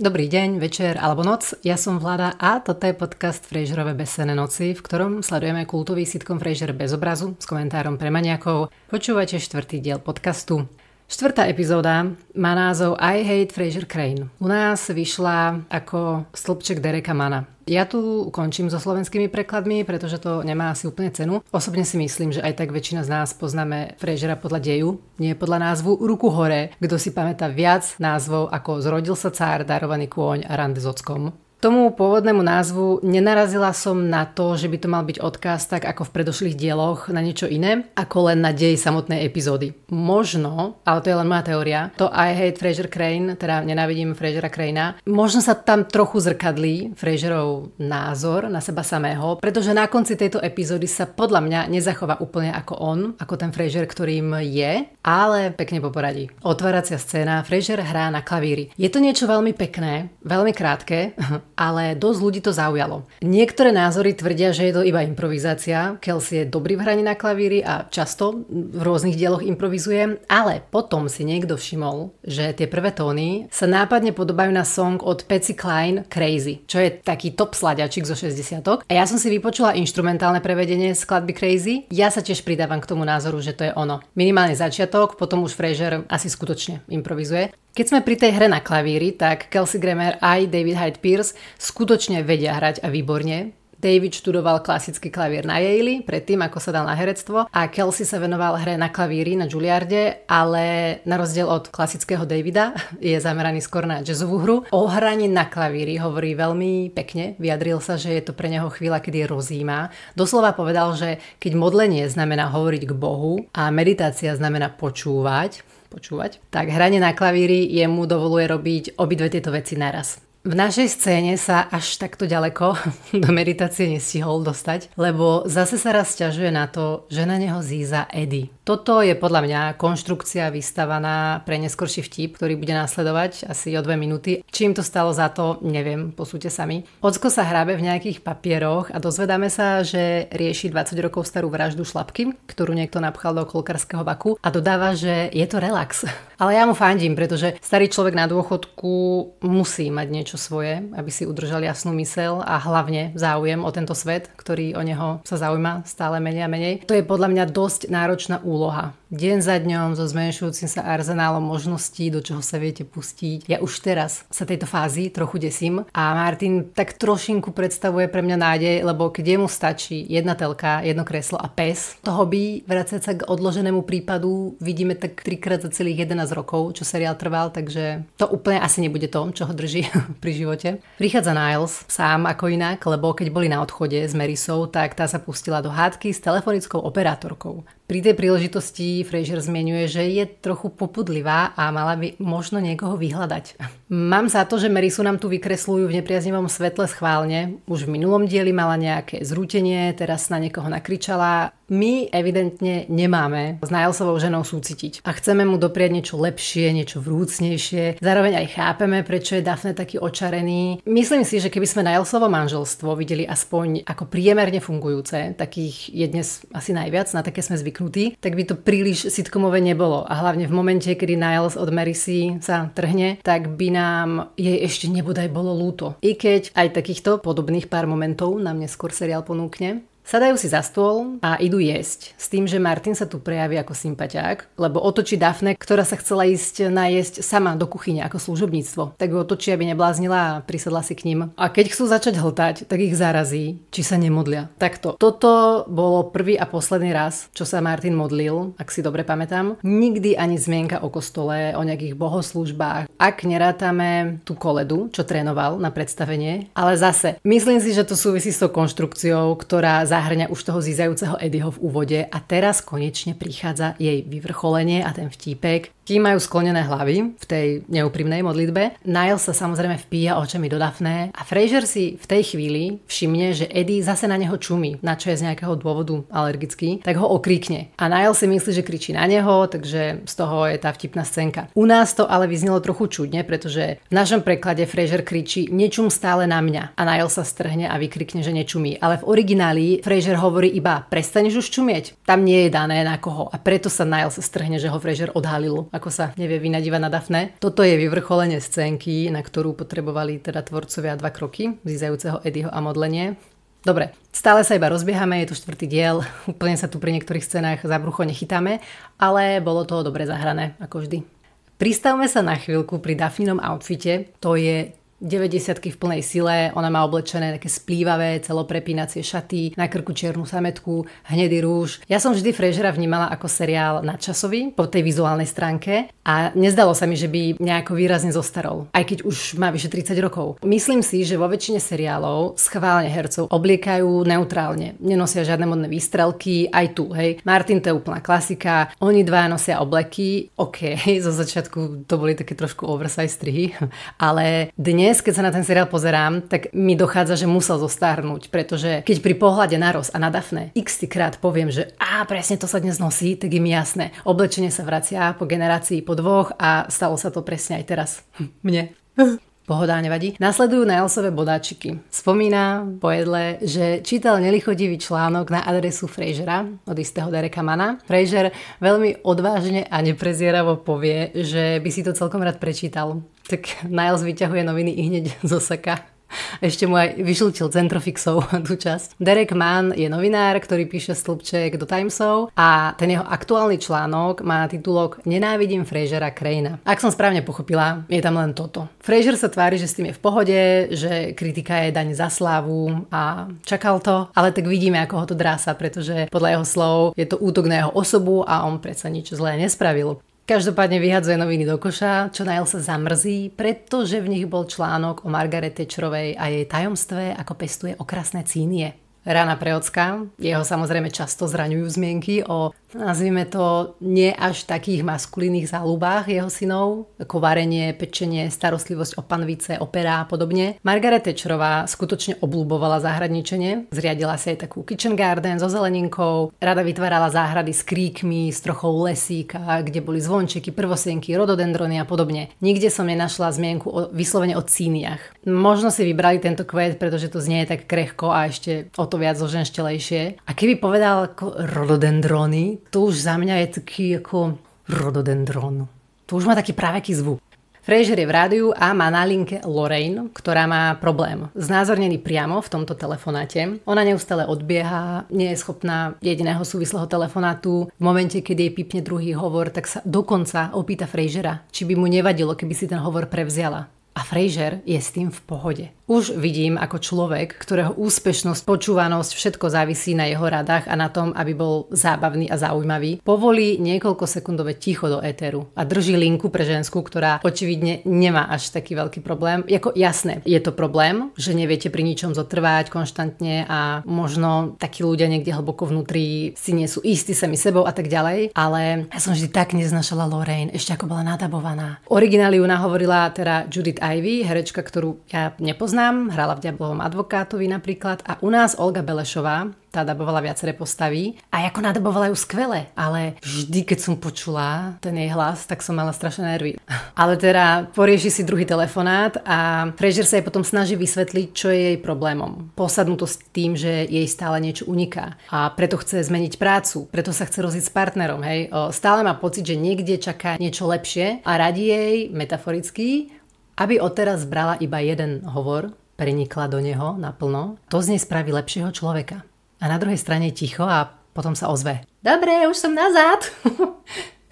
Dobrý deň, večer alebo noc, ja som Vlada a toto je podcast Frasierove Bezsenné noci, v ktorom sledujeme kultový sitcom Frasier bez obrazu s komentárom pre maniakov. Počúvate 4. diel podcastu. 4. epizóda má názov I Hate Frasier Crane. U nás vyšla ako stĺpček Dereka Mana. Ja tu končím so slovenskými prekladmi, pretože to nemá asi úplne cenu. Osobne si myslím, že aj tak väčšina z nás poznáme Frasiera podľa deju, nie podľa názvu. Ruku hore, kto si pamätá viac názvov ako Zrodil sa cár, Darovaný kôň a Rande s ockom. Tomu pôvodnému názvu nenarazila som na to, že by to mal byť odkaz tak ako v predošlých dieloch na niečo iné, ako len na dej samotnej epizódy. Možno, ale to je len moja teória, to I Hate Frasier Crane, teda nenávidím Frasiera Cranea, možno sa tam trochu zrkadlí Frasierov názor na seba samého, pretože na konci tejto epizódy sa podľa mňa nezachová úplne ako on, ako ten Frasier, ktorým je, ale pekne po poradí. Otváracia scéna, Frasier hrá na klavíri. Je to niečo veľmi pekné, veľmi krátke, ale dosť ľudí to zaujalo. Niektoré názory tvrdia, že je to iba improvizácia. Kelsey je dobrý v hraní na klavíri a často v rôznych dieloch improvizuje, ale potom si niekto všimol, že tie prvé tóny sa nápadne podobajú na song od Patsy Cline Crazy, čo je taký top sladiačik zo 60-tok. A ja som si vypočula inštrumentálne prevedenie skladby Crazy. Ja sa tiež pridávam k tomu názoru, že to je ono. Minimálne začiatok, potom už Frasier asi skutočne improvizuje. Keď sme pri tej hre na klavíri, tak Kelsey Grammer aj David Hyde Pierce skutočne vedia hrať a výborne. David študoval klasický klavír na Yale predtým, ako sa dal na herectvo a Kelsey sa venoval hre na klavíri na Juilliarde, ale na rozdiel od klasického Davida je zameraný skôr na jazzovú hru. O hraní na klavíri hovorí veľmi pekne, vyjadril sa, že je to pre neho chvíľa, kedy je rozjíma. Doslova povedal, že keď modlenie znamená hovoriť k Bohu a meditácia znamená počúvať, tak hranie na klavíri jemu dovoluje robiť obidve tieto veci naraz. V našej scéne sa až takto ďaleko do meditácie nestihol dostať, lebo zase sa raz sťažuje na to, že na neho zíza Eddie. Toto je podľa mňa konštrukcia vystavaná pre neskorší vtip, ktorý bude následovať asi o 2 minúty. Čím to stalo za to, neviem, posúďte sami. Ocko sa hrabe v nejakých papieroch a dozvedáme sa, že rieši 20 rokov starú vraždu šlapky, ktorú niekto napchal do kolkarského vaku a dodáva, že je to relax. Ale ja mu fandím, pretože starý človek na dôchodku musí mať niečo svoje, aby si udržal jasnú myseľ a hlavne záujem o tento svet, ktorý o neho sa zaujíma stále menej a menej. To je podľa mňa dosť náročná úloha. Deň za dňom so zmenšujúcim sa arzenálom možností, do čoho sa viete pustiť. Ja už teraz sa tejto fázy trochu desím a Martin tak trošinku predstavuje pre mňa nádej, lebo keď jemu stačí jedna telka, jedno kreslo a pes, toho by vracať sa k odloženému prípadu vidíme tak 3-krát za celých 11 rokov, čo seriál trval, takže to úplne asi nebude to, čo ho drží pri živote. Prichádza Niles sám ako inak, lebo keď boli na odchode s Marysou, tak tá sa pustila do hádky s telefonickou operátorkou. Pri tej príležitosti Frasier zmieňuje, že je trochu popudlivá a mala by možno niekoho vyhľadať. Mám za to, že Marysu nám tu vykresľujú v nepriaznivom svetle schválne. Už v minulom dieli mala nejaké zrútenie, teraz na niekoho nakričala. My evidentne nemáme s Nilesovou ženou súcitiť a chceme mu dopriať niečo lepšie, niečo vrúcnejšie. Zároveň aj chápeme, prečo je Daphne taký očarený. Myslím si, že keby sme Nilesovo manželstvo videli aspoň ako priemerne fungujúce, takých je dnes asi najviac, na také sme zvyknutí, tak by to príliš sitcomové nebolo. A hlavne v momente, kedy Niles od Marysy sa trhne, tak by nám jej ešte nebodaj bolo ľúto. I keď aj takýchto podobných pár momentov nám neskôr seriál ponúkne. Sadajú si za stôl a idú jesť. S tým, že Martin sa tu prejaví ako sympatiák, lebo otočí Daphne, ktorá sa chcela ísť najesť sama do kuchyne ako služobníctvo. Tak ju otočí, aby nebláznila a prisadla si k ním. A keď chcú začať hltať, tak ich zarazí, či sa nemodlia. Takto. Toto bolo prvý a posledný raz, čo sa Martin modlil, ak si dobre pamätám. Nikdy ani zmienka o kostole, o nejakých bohoslúžbách. Ak nerátame tú koledu, čo trénoval na predstavenie. Ale zase, myslím si, že to súvisí s tou konštrukciou, ktorá zahrňa už toho zízajúceho Eddieho v úvode a teraz konečne prichádza jej vyvrcholenie a ten vtípek. Kým majú sklonené hlavy v tej neúprimnej modlitbe, Niles sa samozrejme vpíja očami do Daphne a Frasier si v tej chvíli všimne, že Eddie zase na neho čumí, na čo je z nejakého dôvodu alergický, tak ho okríkne. A Niles si myslí, že kričí na neho, takže z toho je tá vtipná scénka. U nás to ale vyznelo trochu čudne, pretože v našom preklade Frasier kričí nečum stále na mňa a Niles sa strhne a vykrikne, že nečumí. Ale v origináli Frasier hovorí iba prestaneš už čumieť. Tam nie je dané na koho a preto sa Niles strhne, že ho Frasier odhalil. ako sa nevie vynadívať na Daphne. Toto je vyvrcholenie scénky, na ktorú potrebovali teda tvorcovia 2 kroky, zízajúceho Eddieho a modlenie. Dobre, stále sa iba rozbiehame, je to 4. diel, úplne sa tu pri niektorých scénách za brucho nechytáme, ale bolo to dobre zahrané, ako vždy. Pristavme sa na chvíľku pri Daphninom outfite, to je 90-ky v plnej sile, ona má oblečené také splývavé, celoprepínacie šaty, na krku čiernu sametku, hnedý rúž. Ja som vždy Frasera vnímala ako seriál nadčasový po tej vizuálnej stránke a nezdalo sa mi, že by nejako výrazne zostarol, aj keď už má vyše 30 rokov. Myslím si, že vo väčšine seriálov schválne hercov obliekajú neutrálne, nenosia žiadne modné výstrelky, aj tu, hej. Martin, to je úplná klasika, oni dva nosia obleky, ok, zo začiatku to boli také trošku oversize strihy, ale dnes, keď sa na ten seriál pozerám, tak mi dochádza, že musel zostarnúť, pretože keď pri pohľade na Roz a na Daphne x-krát poviem, že presne to sa dnes nosí, tak je mi jasné. Oblečenie sa vracia po generácii po 2 a stalo sa to presne aj teraz. Mne. Pohoda, nevadí. Nasledujú Nilesové bodáčiky. Spomína po jedle, že čítal nelichotivý článok na adresu Frasera od istého Dereka Manna. Fraser veľmi odvážne a neprezieravo povie, že by si to celkom rád prečítal. Tak Niles vyťahuje noviny i hneď zo saka. Ešte mu aj vyšľutil centrofixov tú časť. Derek Mann je novinár, ktorý píše stĺpček do Timesov a ten jeho aktuálny článok má titulok Nenávidím Frasera Crane'a. Ak som správne pochopila, je tam len toto. Fraser sa tvári, že s tým je v pohode, že kritika je daň za slávu a čakal to, ale tak vidíme, ako ho to drása, pretože podľa jeho slov je to útok na jeho osobu a on predsa nič zlé nespravil. Každopádne vyhadzuje noviny do koša, čo Niles sa zamrzí, pretože v nich bol článok o Margaret Thatcherovej a jej tajomstve, ako pestuje okrasné cínie. Rana pre ocka, jeho samozrejme často zraňujú zmienky o, nazvime to, nie až takých maskulínnych záľubách jeho synov, ako varenie, pečenie, starostlivosť o panvice, opera a podobne. Margaret Thatcherová skutočne obľúbovala záhradničenie, zriadila si aj takú kitchen garden so zeleninkou, rada vytvárala záhrady s kríkmi, s trochou lesíka, kde boli zvončeky, prvosienky, rododendrony a podobne. Nikde som nenašla zmienku vyslovene o cíniách. Možno si vybrali tento kvet, pretože to znie tak krehko a ešte to viac zoženštelejšie. A keby povedal ako rododendrony, to už za mňa je taký ako rododendron. To už má taký praveký zvuk. Fraser je v rádiu a má na linke Lorraine, ktorá má problém. Znázornený priamo v tomto telefonáte. Ona neustále odbieha, nie je schopná jediného súvislého telefonátu. V momente, keď jej pipne druhý hovor, tak sa dokonca opýta Frasera, či by mu nevadilo, keby si ten hovor prevziala. A Fraser je s tým v pohode. Už vidím ako človek, ktorého úspešnosť, počúvanosť, všetko závisí na jeho radách a na tom, aby bol zábavný a zaujímavý, povolí niekoľko sekundové ticho do éteru a drží linku pre žensku, ktorá očividne nemá až taký veľký problém. Jako jasné, je to problém, že neviete pri ničom zotrvať konštantne a možno takí ľudia niekde hlboko vnútri si nie sú istí sami sebou a tak ďalej, ale ja som vždy tak neznašala Lorraine, ešte ako bola nadabovaná. Origináli ju nahovorila teda Judith Ivy, herečka, ktorú ja nepoznám, hrala v Diablovom advokátovi napríklad a u nás Olga Belešová, tá dabovala viaceré postavy a ako nadabovala ju skvele, ale vždy, keď som počula ten jej hlas, tak som mala strašné nervy. Ale teda porieši si druhý telefonát a Fraser sa jej potom snaží vysvetliť, čo je jej problémom. Posadnú to s tým, že jej stále niečo uniká a preto chce zmeniť prácu, preto sa chce rozísť s partnerom, hej. Stále má pocit, že niekde čaká niečo lepšie a radí jej, metaforicky, aby odteraz brala iba jeden hovor, prenikla do neho naplno, to z nej spraví lepšieho človeka. A na druhej strane ticho a potom sa ozve. Dobre, už som nazad.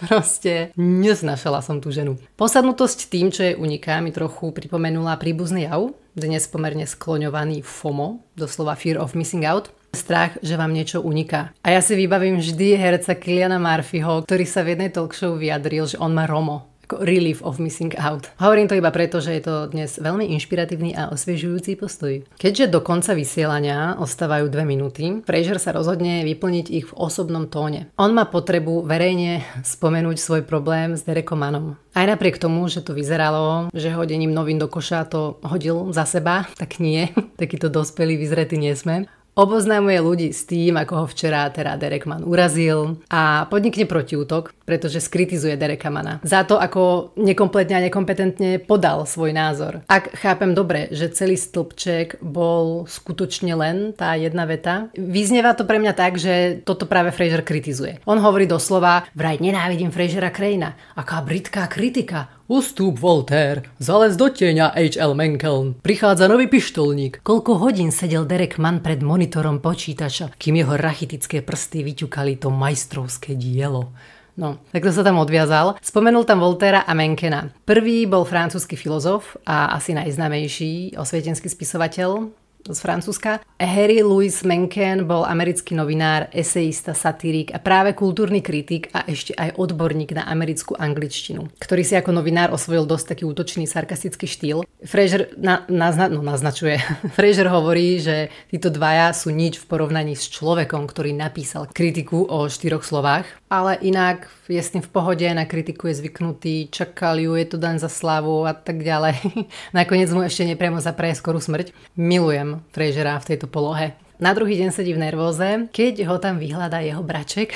Proste nesnašala som tú ženu. Posadnutosť tým, čo je uniká, mi trochu pripomenula príbuzný jav, dnes pomerne skloňovaný FOMO, doslova Fear of Missing Out. Strach, že vám niečo uniká. A ja si vybavím vždy herca Cilliana Murphyho, ktorý sa v jednej talk show vyjadril, že on má ROMO. Relief of Missing Out. Hovorím to iba preto, že je to dnes veľmi inšpiratívny a osviežujúci postoj. Keďže do konca vysielania ostávajú 2 minúty, Fraser sa rozhodne vyplniť ich v osobnom tóne. On má potrebu verejne spomenúť svoj problém s Derekom Mannom. Aj napriek tomu, že to vyzeralo, že hodením novín do koša to hodil za seba, tak nie. Takýto dospelý vyzretý nie sme. Oboznámuje ľudí s tým, ako ho včera teda Derek Mann urazil a podnikne protiútok, pretože skritizuje Dereka Manna za to, ako nekompletne a nekompetentne podal svoj názor. Ak chápem dobre, že celý stĺpček bol skutočne len tá jedna veta, vyznieva to pre mňa tak, že toto práve Frasier kritizuje. On hovorí doslova: vraj nenávidím Frasiera Craina. Aká britská kritika. Ustúp, Voltaire, zalez do tieňa, H.L. Mencken. Prichádza nový pištolník. Koľko hodín sedel Derek Mann pred monitorom počítača, kým jeho rachitické prsty vyťukali to majstrovské dielo. No, takto sa tam odviazal. Spomenul tam Voltaira a Menckena. Prvý bol francúzsky filozof a asi najznámejší osvietenský spisovateľ z Francúzska. Harry Louis Mencken bol americký novinár, eseista, satírik a práve kultúrny kritik a ešte aj odborník na americkú angličtinu, ktorý si ako novinár osvojil dosť taký útočný, sarkastický štýl. Frasier naznačuje. Frasier hovorí, že títo dvaja sú nič v porovnaní s človekom, ktorý napísal kritiku o 4 slovách, ale inak je s tým v pohode, na kritiku je zvyknutý, čakal ju, je to daň za slavu a tak ďalej. Nakoniec mu ešte nepriamo zapraje skorú smrť. Milujem Frasiera v tejto polohe. Na druhý deň sedí v nervóze, keď ho tam vyhľadá jeho braček,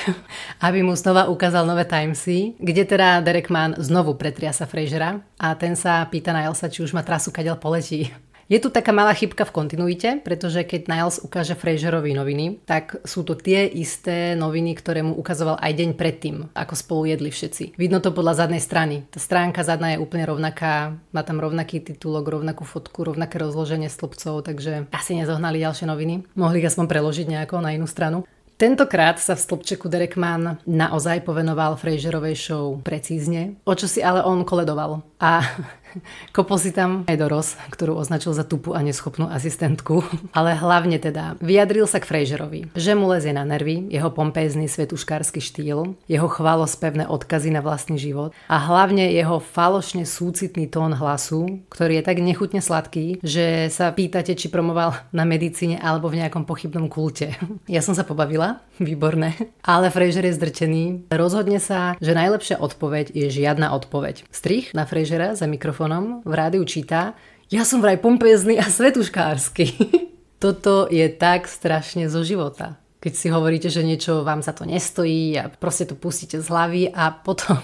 aby mu znova ukázal nové Timesy, kde teda Derek Mann znovu pretriasa Frasiera a ten sa pýta Nilesa, či už má trasu, kadiaľ poletí. Je tu taká malá chybka v kontinuite, pretože keď Niles ukáže Frasierovi noviny, tak sú to tie isté noviny, ktoré mu ukazoval aj deň predtým, ako spolu jedli všetci. Vidno to podľa zadnej strany. Tá stránka zadná je úplne rovnaká, má tam rovnaký titulok, rovnakú fotku, rovnaké rozloženie stĺpcov, takže asi nezohnali ďalšie noviny. Mohli ich aspoň preložiť nejako na inú stranu. Tentokrát sa v stĺpčeku Derek Mann naozaj povenoval Frasierovej show precízne, o čo si ale on koledoval. A kopol si tam aj Doros, ktorú označil za tupú a neschopnú asistentku. Ale hlavne teda vyjadril sa k Frasierovi, že mu lezie na nervy jeho pompézny svetuškársky štýl, jeho chválospevné odkazy na vlastný život a hlavne jeho falošne súcitný tón hlasu, ktorý je tak nechutne sladký, že sa pýtate, či promoval na medicíne alebo v nejakom pochybnom kulte. Ja som sa pobavila. Výborné. Ale Frasier je zdrčený. Rozhodne sa, že najlepšia odpoveď je žiadna odpoveď. Strich na Frasiera za mikrofónom v rádiu číta: ja som vraj pompézny a svetuškársky. Toto je tak strašne zo života. Keď si hovoríte, že niečo vám za to nestojí a proste to pustíte z hlavy a potom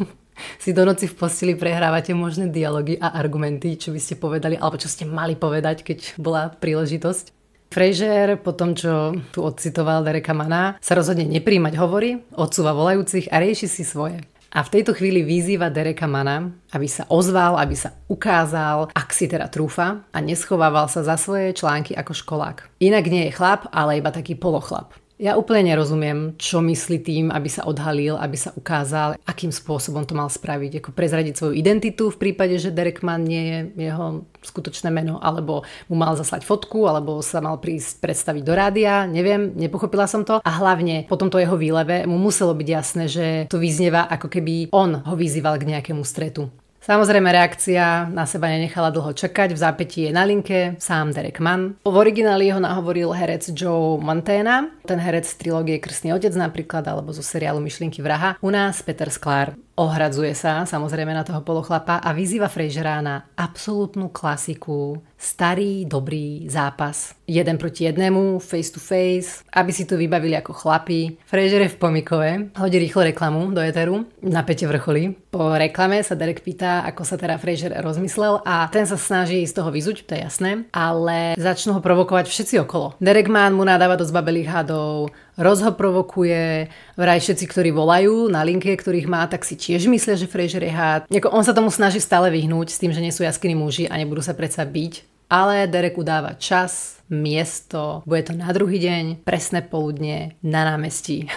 si do noci v posteli prehrávate možné dialógy a argumenty, čo by ste povedali alebo čo ste mali povedať, keď bola príležitosť. Frasier, po tom, čo tu odcitoval Dereka Manna, sa rozhodne nepríjmať hovory, odsúva volajúcich a rieši si svoje. A v tejto chvíli vyzýva Dereka Manna, aby sa ozval, aby sa ukázal, ak si teda trúfa a neschovával sa za svoje články ako školák. Inak nie je chlap, ale iba taký polochlap. Ja úplne nerozumiem, čo myslí tým, aby sa odhalil, aby sa ukázal, akým spôsobom to mal spraviť. Ako prezradiť svoju identitu v prípade, že Derek Mann nie je jeho skutočné meno, alebo mu mal zaslať fotku, alebo sa mal prísť predstaviť do rádia, neviem, nepochopila som to. A hlavne po tomto jeho výleve mu muselo byť jasné, že to vyznieva, ako keby on ho vyzýval k nejakému stretu. Samozrejme reakcia na seba nenechala dlho čakať, v zápätí je na linke sám Derek Mann. V origináli ho nahovoril herec Joe Montana, ten herec z trilógie Krstný otec napríklad, alebo zo seriálu Myšlienky vraha. U nás Peter Sklar. Ohradzuje sa samozrejme na toho polochlapa a vyzýva Frasiera na absolútnu klasiku, starý, dobrý zápas. 1 proti 1, face to face, aby si to vybavili ako chlapi. Frasier je v pomikove, hodí rýchlo reklamu do éteru, napätie vrcholí. Po reklame sa Derek pýta, ako sa teda Frasier rozmyslel a ten sa snaží z toho vyzuť, to je jasné, ale začnú ho provokovať všetci okolo. Derek Mann mu nadáva do zbabelých hadov, Roz ho provokuje, vraj všetci, ktorí volajú na linke, ktorých má, tak si tiež myslia, že Frasier je hád. On sa tomu snaží stále vyhnúť s tým, že nie sú jaskyní muži a nebudú sa predsa biť. Ale Derek udáva čas, miesto, bude to na druhý deň, presné poludne, na námestí.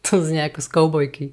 To znie ako z koubojky.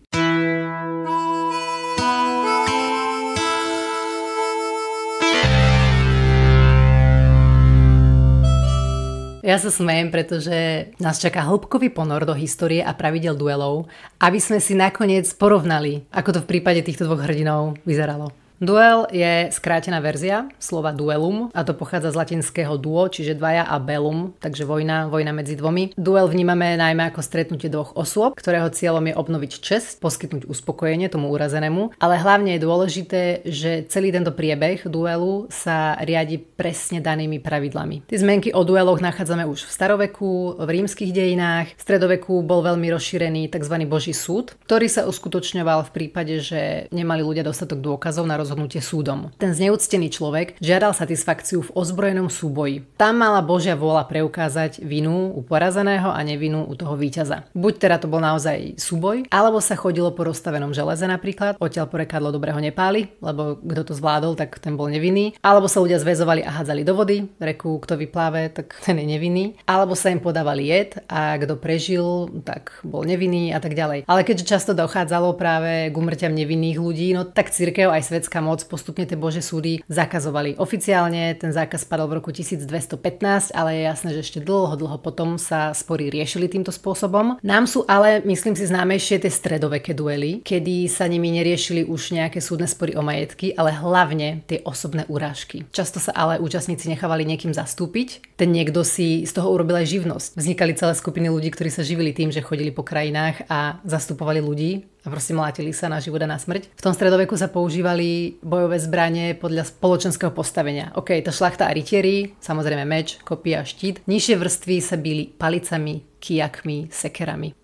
Ja sa smejem, pretože nás čaká hĺbkový ponor do histórie a pravidel duelov, aby sme si nakoniec porovnali, ako to v prípade týchto dvoch hrdinov vyzeralo. Duel je skrátená verzia slova duelum a to pochádza z latinského duo, čiže dvaja a bellum, takže vojna medzi dvomi. Duel vnímame najmä ako stretnutie dvoch osôb, ktorého cieľom je obnoviť česť, poskytnúť uspokojenie tomu urazenému, ale hlavne je dôležité, že celý tento priebeh duelu sa riadi presne danými pravidlami. Tie zmenky o dueloch nachádzame už v staroveku, v rímskych dejinách. V stredoveku bol veľmi rozšírený tzv. Boží súd, ktorý sa uskutočňoval v prípade, že nemali ľudia dostatok dôkazov na rozhodnutie súdom. Ten zneúctený človek žiadal satisfakciu v ozbrojenom súboji. Tam mala Božia vôľa preukázať vinu u porazeného a nevinu u toho víťaza. Buď teda to bol naozaj súboj, alebo sa chodilo po rozstavenom železe napríklad, odtiaľ porekadlo dobrého nepáli, lebo kto to zvládol, tak ten bol nevinný, alebo sa ľudia zväzovali a hádzali do vody, reku kto vypláve, tak ten je nevinný, alebo sa im podávali jed a kto prežil, tak bol nevinný a tak ďalej. Ale keďže často dochádzalo práve k úmrtiam nevinných ľudí, no tak cirkev aj svetská moc postupne tie Božie súdy zakazovali. Oficiálne ten zákaz padol v roku 1215, ale je jasné, že ešte dlho potom sa spory riešili týmto spôsobom. Nám sú ale, myslím si, známejšie tie stredoveké duely, kedy sa nimi neriešili už nejaké súdne spory o majetky, ale hlavne tie osobné urážky. Často sa ale účastníci nechávali niekým zastúpiť. Ten niekto si z toho urobil aj živnosť. Vznikali celé skupiny ľudí, ktorí sa živili tým, že chodili po krajinách a zastupovali ľudí a proste mlátili sa na život a na smrť. V tom stredoveku sa používali bojové zbranie podľa spoločenského postavenia. OK, tá šlachta a rytieri, samozrejme meč, kopia a štít. Nižšie vrstvy sa bili palicami, kijakmi, sekerami.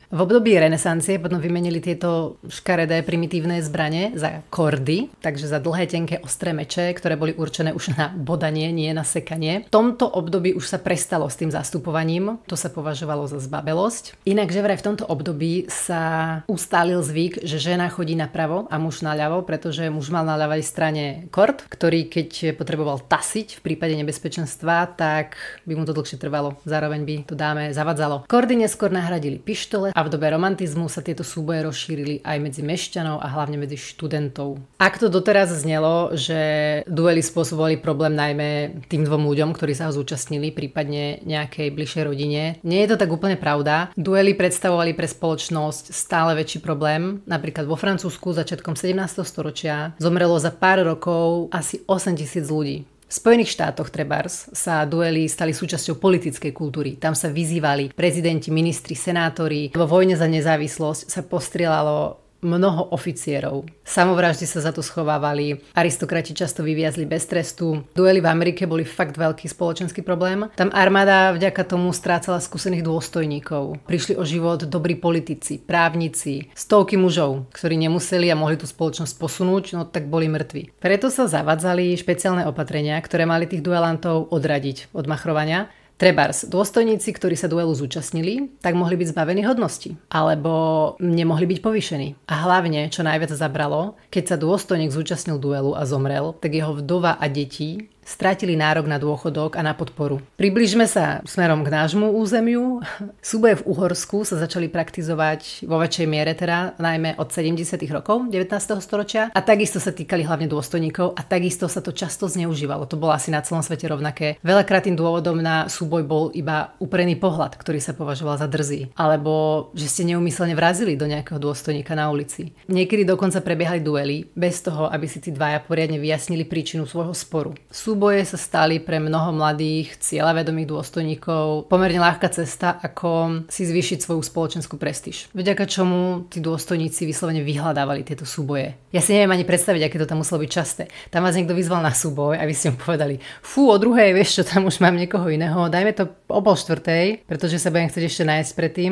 V období renesancie potom vymenili tieto škaredé primitívne zbrane za kordy, takže za dlhé, tenké, ostré meče, ktoré boli určené už na bodanie, nie na sekanie. V tomto období už sa prestalo s tým zastupovaním, to sa považovalo za zbabelosť. Inak, že vraj v tomto období sa ustálil zvyk, že žena chodí napravo a muž naľavo, pretože muž mal na ľavej strane kord, ktorý keď potreboval tasiť v prípade nebezpečenstva, tak by mu to dlhšie trvalo. Zároveň by to dáme zavadzalo. Kordy neskôr nahradili pištole a v dobe romantizmu sa tieto súboje rozšírili aj medzi mešťanov a hlavne medzi študentov. Ak to doteraz znelo, že duely spôsobovali problém najmä tým dvom ľuďom, ktorí sa ho zúčastnili, prípadne nejakej bližšej rodine, nie je to tak úplne pravda. Duely predstavovali pre spoločnosť stále väčší problém. Napríklad vo Francúzsku začiatkom 17. storočia zomrelo za pár rokov asi 8 000 ľudí. V Spojených štátoch trebárs sa duely stali súčasťou politickej kultúry. Tam sa vyzývali prezidenti, ministri, senátori. Vo vojne za nezávislosť sa postrieľalo mnoho oficierov. Samovraždy sa za to schovávali, aristokrati často vyviazli bez trestu. Duely v Amerike boli fakt veľký spoločenský problém. Tam armáda vďaka tomu strácala skúsených dôstojníkov. Prišli o život dobrí politici, právnici, stovky mužov, ktorí nemuseli a mohli tú spoločnosť posunúť, no tak boli mŕtvi. Preto sa zavadzali špeciálne opatrenia, ktoré mali tých duelantov odradiť od machrovania. Trebárs, dôstojníci, ktorí sa duelu zúčastnili, tak mohli byť zbavení hodnosti. Alebo nemohli byť povýšení. A hlavne, čo najviac zabralo, keď sa dôstojník zúčastnil duelu a zomrel, tak jeho vdova a deti strátili nárok na dôchodok a na podporu. Približme sa smerom k nášmu územiu. Súboje v Uhorsku sa začali praktizovať vo väčšej miere, teda najmä od 70. rokov 19. storočia a takisto sa týkali hlavne dôstojníkov a takisto sa to často zneužívalo. To bolo asi na celom svete rovnaké. Veľakrát tým dôvodom na súboj bol iba uprený pohľad, ktorý sa považoval za drzý, alebo že ste neúmyselne vrazili do nejakého dôstojníka na ulici. Niekedy dokonca prebiehali duely bez toho, aby si tí dvaja poriadne vyjasnili príčinu svojho sporu. Súboje sa stali pre mnoho mladých, cieľavedomých dôstojníkov pomerne ľahká cesta, ako si zvýšiť svoju spoločenskú prestíž. Vďaka čomu tí dôstojníci vyslovene vyhľadávali tieto súboje. Ja si neviem ani predstaviť, aké to tam muselo byť časté. Tam vás niekto vyzval na súboj a vy ste mu povedali: "Fú, o druhej, vieš čo, tam už mám niekoho iného. Dajme to o 3:30, pretože sa budem chcieť ešte nájsť predtým."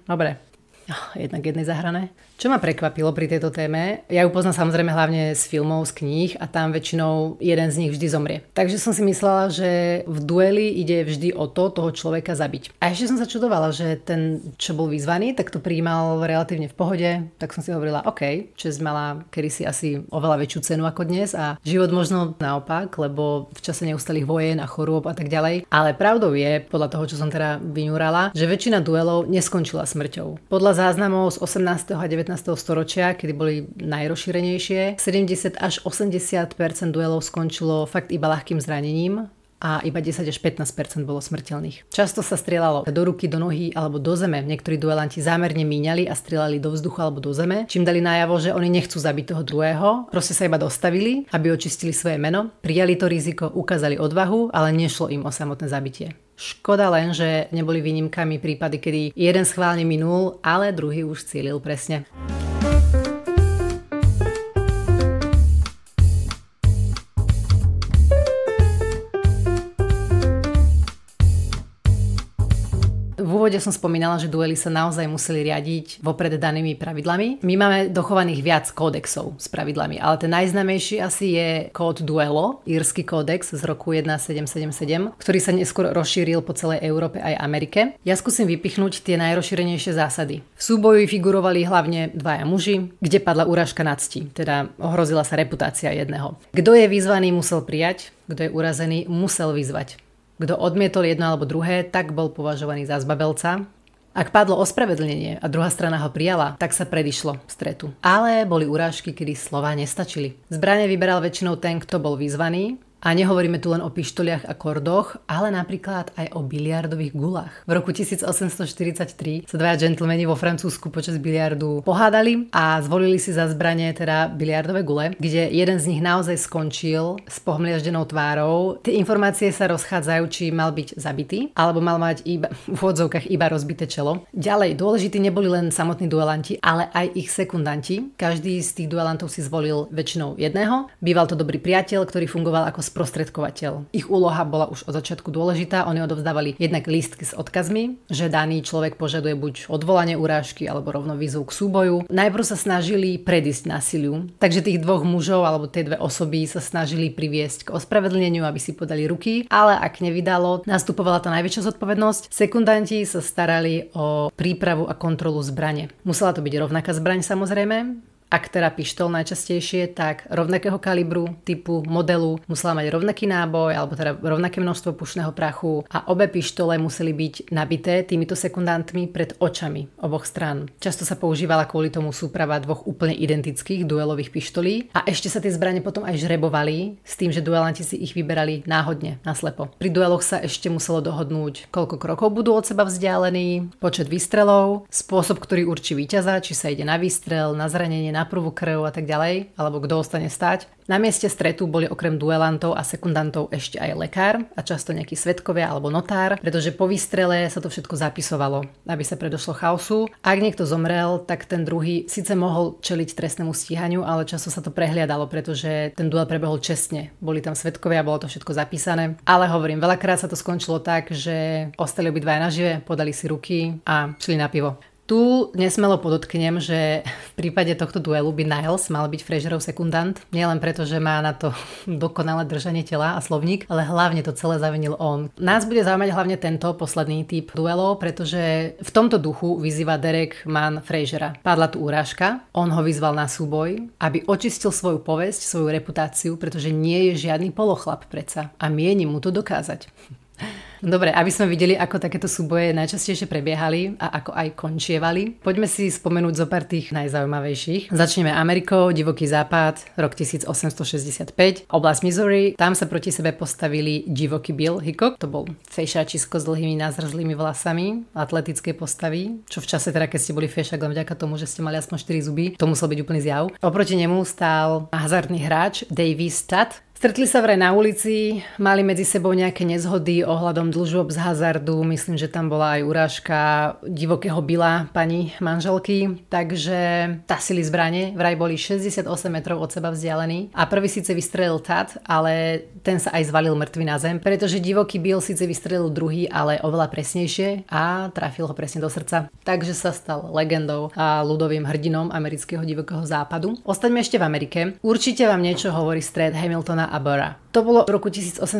Dobre. Jednak jednej zahrané. Čo ma prekvapilo pri tejto téme, ja ju poznám samozrejme hlavne z filmov, z kníh a tam väčšinou jeden z nich vždy zomrie. Takže som si myslela, že v dueli ide vždy o to, toho človeka zabiť. A ešte som sa čudovala, že ten, čo bol vyzvaný, tak to prijímal relatívne v pohode, tak som si hovorila, OK, česť mala kedysi asi oveľa väčšiu cenu ako dnes a život možno naopak, lebo v čase neustalých vojen a chorôb a tak ďalej. Ale pravdou je, podľa toho, čo som teda vyňúrala, že väčšina duelov neskončila smrťou. Podľa záznamov z 18. a 19. storočia, kedy boli najrozšírenejšie, 70 až 80% duelov skončilo fakt iba ľahkým zranením a iba 10 až 15% bolo smrteľných. Často sa strieľalo do ruky, do nohy alebo do zeme. Niektorí duelanti zámerne míňali a strieľali do vzduchu alebo do zeme, čím dali najavo, že oni nechcú zabiť toho druhého. Proste sa iba dostavili, aby očistili svoje meno, prijali to riziko, ukázali odvahu, ale nešlo im o samotné zabitie. Škoda len, že neboli výnimkami prípady, kedy jeden schválne minul, ale druhý už cielil presne. V úvode som spomínala, že duely sa naozaj museli riadiť vopred danými pravidlami. My máme dochovaných viac kódexov s pravidlami, ale ten najznámejší asi je kód Duelo, írsky kódex z roku 1777, ktorý sa neskôr rozšíril po celej Európe aj Amerike. Ja skúsim vypichnúť tie najrozšírenejšie zásady. V súboji figurovali hlavne dvaja muži, kde padla urážka na cti, teda ohrozila sa reputácia jedného. Kto je vyzvaný, musel prijať, kto je urazený, musel vyzvať. Kto odmietol jedno alebo druhé, tak bol považovaný za zbabelca. Ak padlo ospravedlnenie a druhá strana ho prijala, tak sa predišlo stretu. Ale boli urážky, kedy slová nestačili. Zbrane vyberal väčšinou ten, kto bol vyzvaný. A nehovoríme tu len o pištoliach a kordoch, ale napríklad aj o biliardových gulách. V roku 1843 sa dvaja džentlmeni vo Francúzsku počas biliardu pohádali a zvolili si za zbranie teda biliardové gule, kde jeden z nich naozaj skončil s pohmliaždenou tvárou. Tie informácie sa rozchádzajú, či mal byť zabitý, alebo mal mať iba, v úvodzovkách iba rozbité čelo. Ďalej, dôležití neboli len samotní duelanti, ale aj ich sekundanti. Každý z tých duelantov si zvolil väčšinou jedného. Býval to dobrý priateľ, ktorý fungoval ako sprostredkovateľ. Ich úloha bola už od začiatku dôležitá. Oni odovzdávali jednak lístky s odkazmi, že daný človek požaduje buď odvolanie urážky alebo rovno výzvu k súboju. Najprv sa snažili predísť násiliu, takže tých dvoch mužov alebo tie dve osoby sa snažili priviesť k ospravedlneniu, aby si podali ruky, ale ak nevydalo, nastupovala tá najväčšia zodpovednosť. Sekundanti sa starali o prípravu a kontrolu zbrane. Musela to byť rovnaká zbraň samozrejme. Ak teda pištol najčastejšie, tak rovnakého kalibru, typu, modelu, musela mať rovnaký náboj alebo teda rovnaké množstvo pušného prachu a obe pištole museli byť nabité týmito sekundantmi pred očami oboch strán. Často sa používala kvôli tomu súprava dvoch úplne identických duelových pištolí a ešte sa tie zbrane potom aj žrebovali s tým, že duelanti si ich vyberali náhodne, naslepo. Pri dueloch sa ešte muselo dohodnúť, koľko krokov budú od seba vzdialení, počet výstrelov, spôsob, ktorý určí víťaza, či sa ide na výstrel, na zranenie, na prvú krv a tak ďalej, alebo kto ostane stáť. Na mieste stretu boli okrem duelantov a sekundantov ešte aj lekár a často nejakí svedkovia alebo notár, pretože po výstrele sa to všetko zapisovalo, aby sa predošlo chaosu. Ak niekto zomrel, tak ten druhý síce mohol čeliť trestnému stíhaniu, ale často sa to prehliadalo, pretože ten duel prebehol čestne. Boli tam svedkovia, bolo to všetko zapísané. Ale hovorím, veľakrát sa to skončilo tak, že ostali obidvaja nažive, podali si ruky a šli na pivo. Tu nesmelo podotknem, že v prípade tohto duelu by Niles mal byť Fraserov sekundant. Nielen preto, že má na to dokonalé držanie tela a slovník, ale hlavne to celé zavinil on. Nás bude zaujímať hlavne tento posledný typ duelov, pretože v tomto duchu vyzýva Derek Mann Frasera. Padla tu urážka, on ho vyzval na súboj, aby očistil svoju povesť, svoju reputáciu, pretože nie je žiadny polochlap predsa a mieni mu to dokázať. Dobre, aby sme videli, ako takéto súboje najčastejšie prebiehali a ako aj končievali, poďme si spomenúť zo pár tých najzaujímavejších. Začneme Amerikou, divoký západ, rok 1865, oblasť Missouri. Tam sa proti sebe postavili divoký Bill Hickok, to bol fešáčisko s dlhými nazrzlými vlasami, atletické postavy, čo v čase teda, keď ste boli fešák len vďaka tomu, že ste mali aspoň 4 zuby, to musel byť úplný zjav. Oproti nemu stál hazardný hráč Davy Studd. Stretli sa vraj na ulici, mali medzi sebou nejaké nezhody ohľadom dlžôb z hazardu, myslím, že tam bola aj urážka divokého Billa, pani manželky, takže tasili zbrane, vraj boli 68 metrov od seba vzdialení a prvý síce vystrelil Tad, ale ten sa aj zvalil mŕtvy na zem, pretože divoký Bill síce vystrelil druhý, ale oveľa presnejšie a trafil ho presne do srdca. Takže sa stal legendou a ľudovým hrdinom amerického divokého západu. Ostaňme ešte v Amerike. Určite vám niečo hovorí stret Hamiltona a Burra. To bolo v roku 1804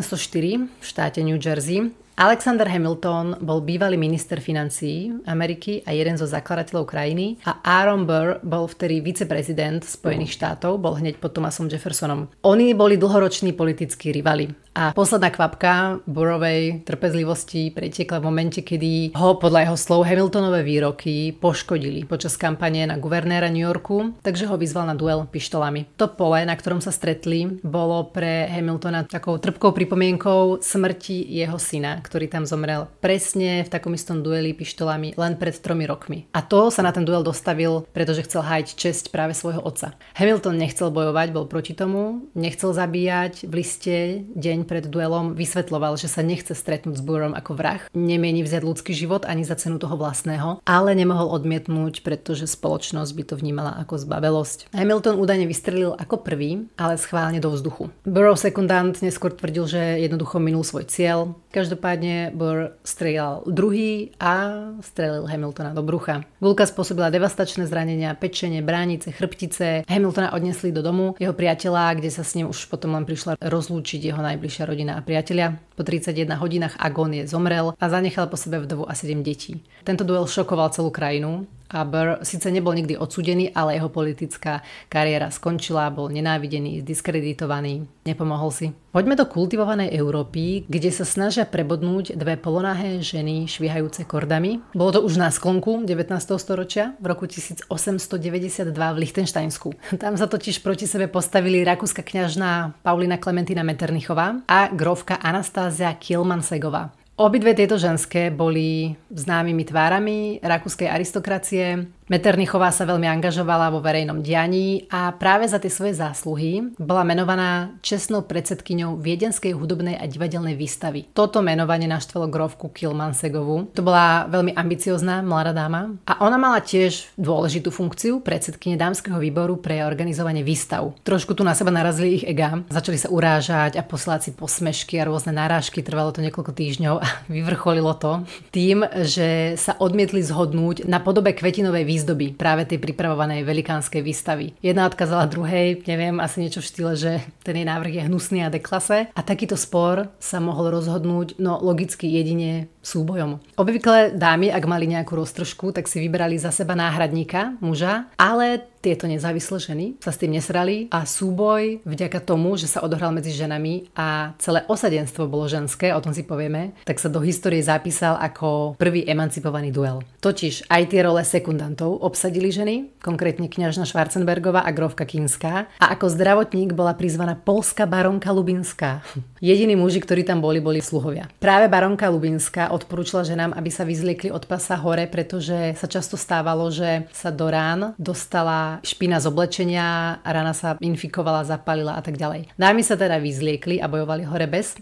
v štáte New Jersey. Alexander Hamilton bol bývalý minister financií Ameriky a jeden zo zakladateľov krajiny a Aaron Burr bol vtedy viceprezident Spojených štátov, bol hneď pod Thomasom Jeffersonom. Oni boli dlhoroční politickí rivali. A posledná kvapka Burrovej trpezlivosti pretiekla v momente, kedy ho podľa jeho slov Hamiltonové výroky poškodili počas kampane na guvernéra New Yorku, takže ho vyzval na duel pištolami. To pole, na ktorom sa stretli, bolo pre Hamiltona takou trpkou pripomienkou smrti jeho syna, ktorý tam zomrel presne v takom istom dueli pištolami len pred 3 rokmi. A to sa na ten duel dostavil, pretože chcel hájiť česť práve svojho otca. Hamilton nechcel bojovať, bol proti tomu, nechcel zabíjať. V liste deň pred duelom vysvetľoval, že sa nechce stretnúť s Burrom ako vrah, nemieni vziať ľudský život ani za cenu toho vlastného, ale nemohol odmietnúť, pretože spoločnosť by to vnímala ako zbabelosť. Hamilton údajne vystrelil ako prvý, ale schválne do vzduchu. Burrov sekundant neskôr tvrdil, že jednoducho minul svoj cieľ. Každopádne Burr strieľal druhý a strelil Hamiltona do brucha. Guľka spôsobila devastačné zranenia pečene, bránice, chrbtice. Hamiltona odnesli do domu jeho priateľa, kde sa s ním už potom len prišla rozlúčiť jeho najbližšia rodina a priatelia. Po 31 hodinách agónie zomrel a zanechal po sebe vdovu a 7 detí. Tento duel šokoval celú krajinu a Burr síce nebol nikdy odsúdený, ale jeho politická kariéra skončila, bol nenávidený, diskreditovaný, nepomohol si. Poďme do kultivovanej Európy, kde sa snažia prebodnúť dve polonahé ženy švíhajúce kordami. Bolo to už na sklonku 19. storočia, v roku 1892 v Lichtensteinsku. Tam sa totiž proti sebe postavili rakúska kňažná Paulina Klementina Metternichová a grófka Anastázia Kielmansegová. Obidve tieto ženské boli známymi tvárami rakúskej aristokracie. Metternichová sa veľmi angažovala vo verejnom dianí a práve za tie svoje zásluhy bola menovaná čestnou predsedkyňou Viedenskej hudobnej a divadelnej výstavy. Toto menovanie naštvalo grófku Kielmansegovú. To bola veľmi ambiciozná mladá dáma a ona mala tiež dôležitú funkciu predsedkyne dámskeho výboru pre organizovanie výstav. Trošku tu na seba narazili ich ega, začali sa urážať a poslať si posmešky a rôzne narážky, trvalo to niekoľko týždňov a vyvrcholilo to tým, že sa odmietli zhodnúť na podobe kvetinovej výzdoby práve tej pripravovanej velikánskej výstavy. Jedna odkázala druhej, neviem, asi niečo v štýle, že ten jej návrh je hnusný a deklase a takýto spor sa mohol rozhodnúť, no logicky jedine súbojom. Obvykle dámy, ak mali nejakú roztržku, tak si vybrali za seba náhradníka, muža, ale tieto nezávislé ženy sa s tým nesrali a súboj vďaka tomu, že sa odohral medzi ženami a celé osadenstvo bolo ženské, o tom si povieme, tak sa do histórie zapísal ako prvý emancipovaný duel. Totiž aj tie role sekundantov obsadili ženy, konkrétne kňažna Schwarzenbergová a grófka Kinská a ako zdravotník bola prizvaná poľská baronka Lubinská. Jediní muži, ktorí tam boli sluhovia. Práve baronka Lubinská odporúčila ženám, aby sa vyzliekli od pasa hore, pretože sa často stávalo, že sa do rán dostala špina z oblečenia, rana sa infikovala, zapálila a tak ďalej. Dámy sa teda vyzliekli a bojovali hore bez.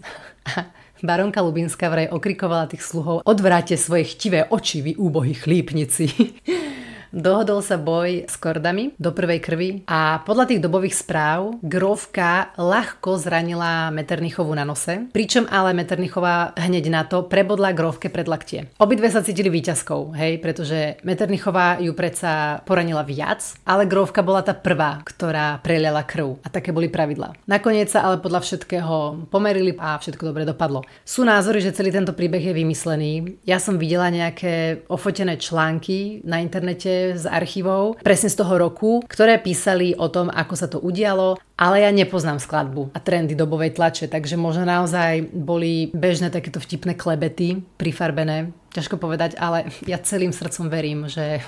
Baronka Lubinská vraj okrikovala tých sluhov: odvráte svoje chtivé oči, vy úbohí chlípnici. Dohodol sa boj s kordami do prvej krvi a podľa tých dobových správ grófka ľahko zranila Metternichovú na nose, pričom ale Metternichová hneď na to prebodla grófke pred laktie. Obidve sa cítili víťazkou, hej, pretože Metternichová ju predsa poranila viac, ale grófka bola tá prvá, ktorá preliala krv a také boli pravidlá. Nakoniec sa ale podľa všetkého pomerili a všetko dobre dopadlo. Sú názory, že celý tento príbeh je vymyslený. Ja som videla nejaké ofotené články na internete z archívov, presne z toho roku, ktoré písali o tom, ako sa to udialo, ale ja nepoznám skladbu a trendy dobovej tlače, takže možno naozaj boli bežné takéto vtipné klebety, prifarbené. Ťažko povedať, ale ja celým srdcom verím, že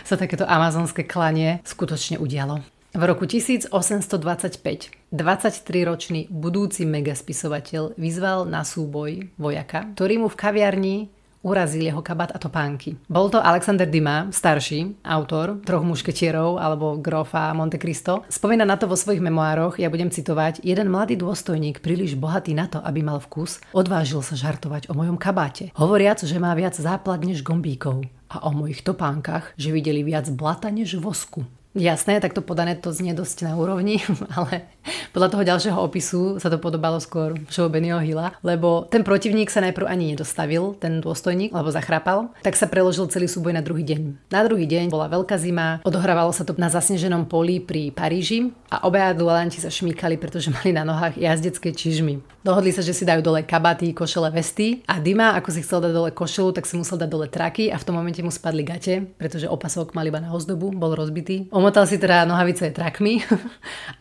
sa takéto amazonské klanie skutočne udialo. V roku 1825 23-ročný budúci megaspisovateľ vyzval na súboj vojaka, ktorý mu v kaviarni urazil jeho kabát a topánky. Bol to Alexander Dumas, starší autor Troch mušketierov alebo Grófa Monte Cristo. Spomína na to vo svojich memoároch, ja budem citovať: jeden mladý dôstojník, príliš bohatý na to, aby mal vkus, odvážil sa žartovať o mojom kabáte, hovoriac, že má viac záplat než gombíkov a o mojich topánkach, že videli viac blata než vosku. Jasné, takto podané to znie dosť na úrovni, ale podľa toho ďalšieho opisu sa to podobalo skôr show Bennyho Hilla, lebo ten protivník sa najprv ani nedostavil, ten dôstojník, lebo zachrápal, tak sa preložil celý súboj na druhý deň. Na druhý deň bola veľká zima, odohrávalo sa to na zasneženom poli pri Paríži a obaja duelanti sa šmýkali, pretože mali na nohách jazdecké čižmy. Dohodli sa, že si dajú dole kabaty, košele, vesty a Dima, ako si chcel dať dole košelu, tak si musel dať dole traky a v tom momente mu spadli gate, pretože opasok mal iba na ozdobu, bol rozbitý. Omotal si teda nohavice trakmi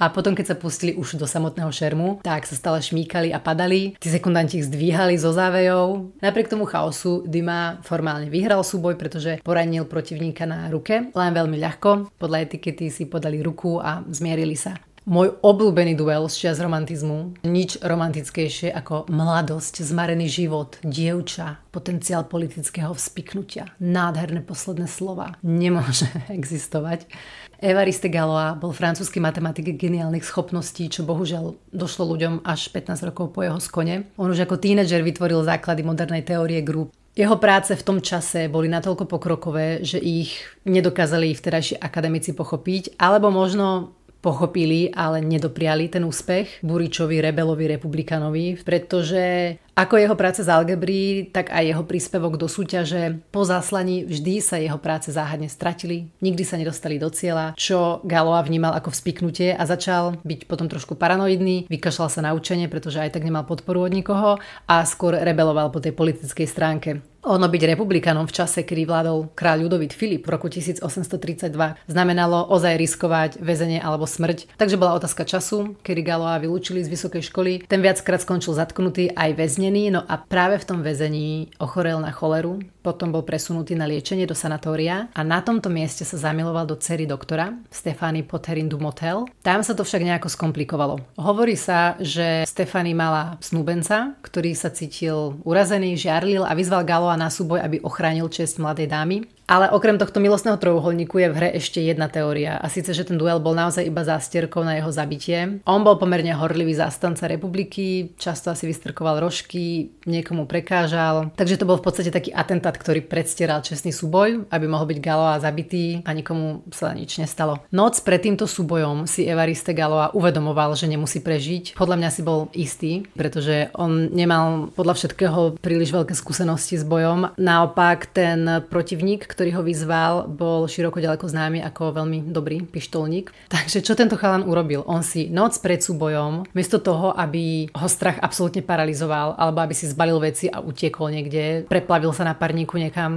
a potom, keď sa pustili už do samotného šermu, tak sa stále šmíkali a padali. Tí sekundanti ich zdvíhali zo závejov. Napriek tomu chaosu Dima formálne vyhral súboj, pretože poranil protivníka na ruke, len veľmi ľahko. Podľa etikety si podali ruku a zmierili sa. Môj obľúbený duel z čias romantizmu. Nič romantickejšie ako mladosť, zmarený život, dievča, potenciál politického vzpiknutia. Nádherné posledné slova. Nemôže existovať. Évariste Galois bol francúzsky matematik geniálnych schopností, čo bohužiaľ došlo ľuďom až 15 rokov po jeho skone. On už ako tínedžer vytvoril základy modernej teórie grúp. Jeho práce v tom čase boli natoľko pokrokové, že ich nedokázali vtedajší akademici pochopiť, alebo možno pochopili, ale nedopriali ten úspech Buričovi, rebelovi, republikanovi, pretože ako jeho práce z algebry, tak aj jeho príspevok do súťaže po zaslaní vždy sa jeho práce záhadne stratili, nikdy sa nedostali do cieľa, čo Galois vnímal ako vzpiknutie a začal byť potom trošku paranoidný, vykašľal sa na učenie, pretože aj tak nemal podporu od nikoho a skôr rebeloval po tej politickej stránke. Ono byť republikanom v čase, kedy vládol kráľ Ľudovít Filip v roku 1832 znamenalo ozaj riskovať väzenie alebo smrť. Takže bola otázka času, kedy Galois vylúčili z vysokej školy. Ten viackrát skončil zatknutý aj väznený, no a práve v tom väzení ochorel na choleru. Potom bol presunutý na liečenie do sanatória a na tomto mieste sa zamiloval do dcery doktora, Stéphanie Potherin du Motel. Tam sa to však nejako skomplikovalo. Hovorí sa, že Stéphanie mala snúbenca, ktorý sa cítil urazený, žiarlil a vyzval Galois na súboj, aby ochránil česť mladej dámy. Ale okrem tohto milostného trojuholníku je v hre ešte jedna teória. A síce, že ten duel bol naozaj iba zástierkou na jeho zabitie. On bol pomerne horlivý zástanca republiky, často asi vystrkoval rožky, niekomu prekážal. Takže to bol v podstate taký atentát, ktorý predstieral čestný súboj, aby mohol byť Galois zabitý a nikomu sa nič nestalo. Noc pred týmto súbojom si Évariste Galois uvedomoval, že nemusí prežiť. Podľa mňa si bol istý, pretože on nemal podľa všetkého príliš veľké skúsenosti s bojom. Naopak ten protivník, ktorý ho vyzval, bol široko ďaleko známy ako veľmi dobrý pištolník. Takže čo tento chalan urobil? On si noc pred súbojom, miesto toho, aby ho strach absolútne paralizoval, alebo aby si zbalil veci a utiekol niekde, preplavil sa na parníku niekam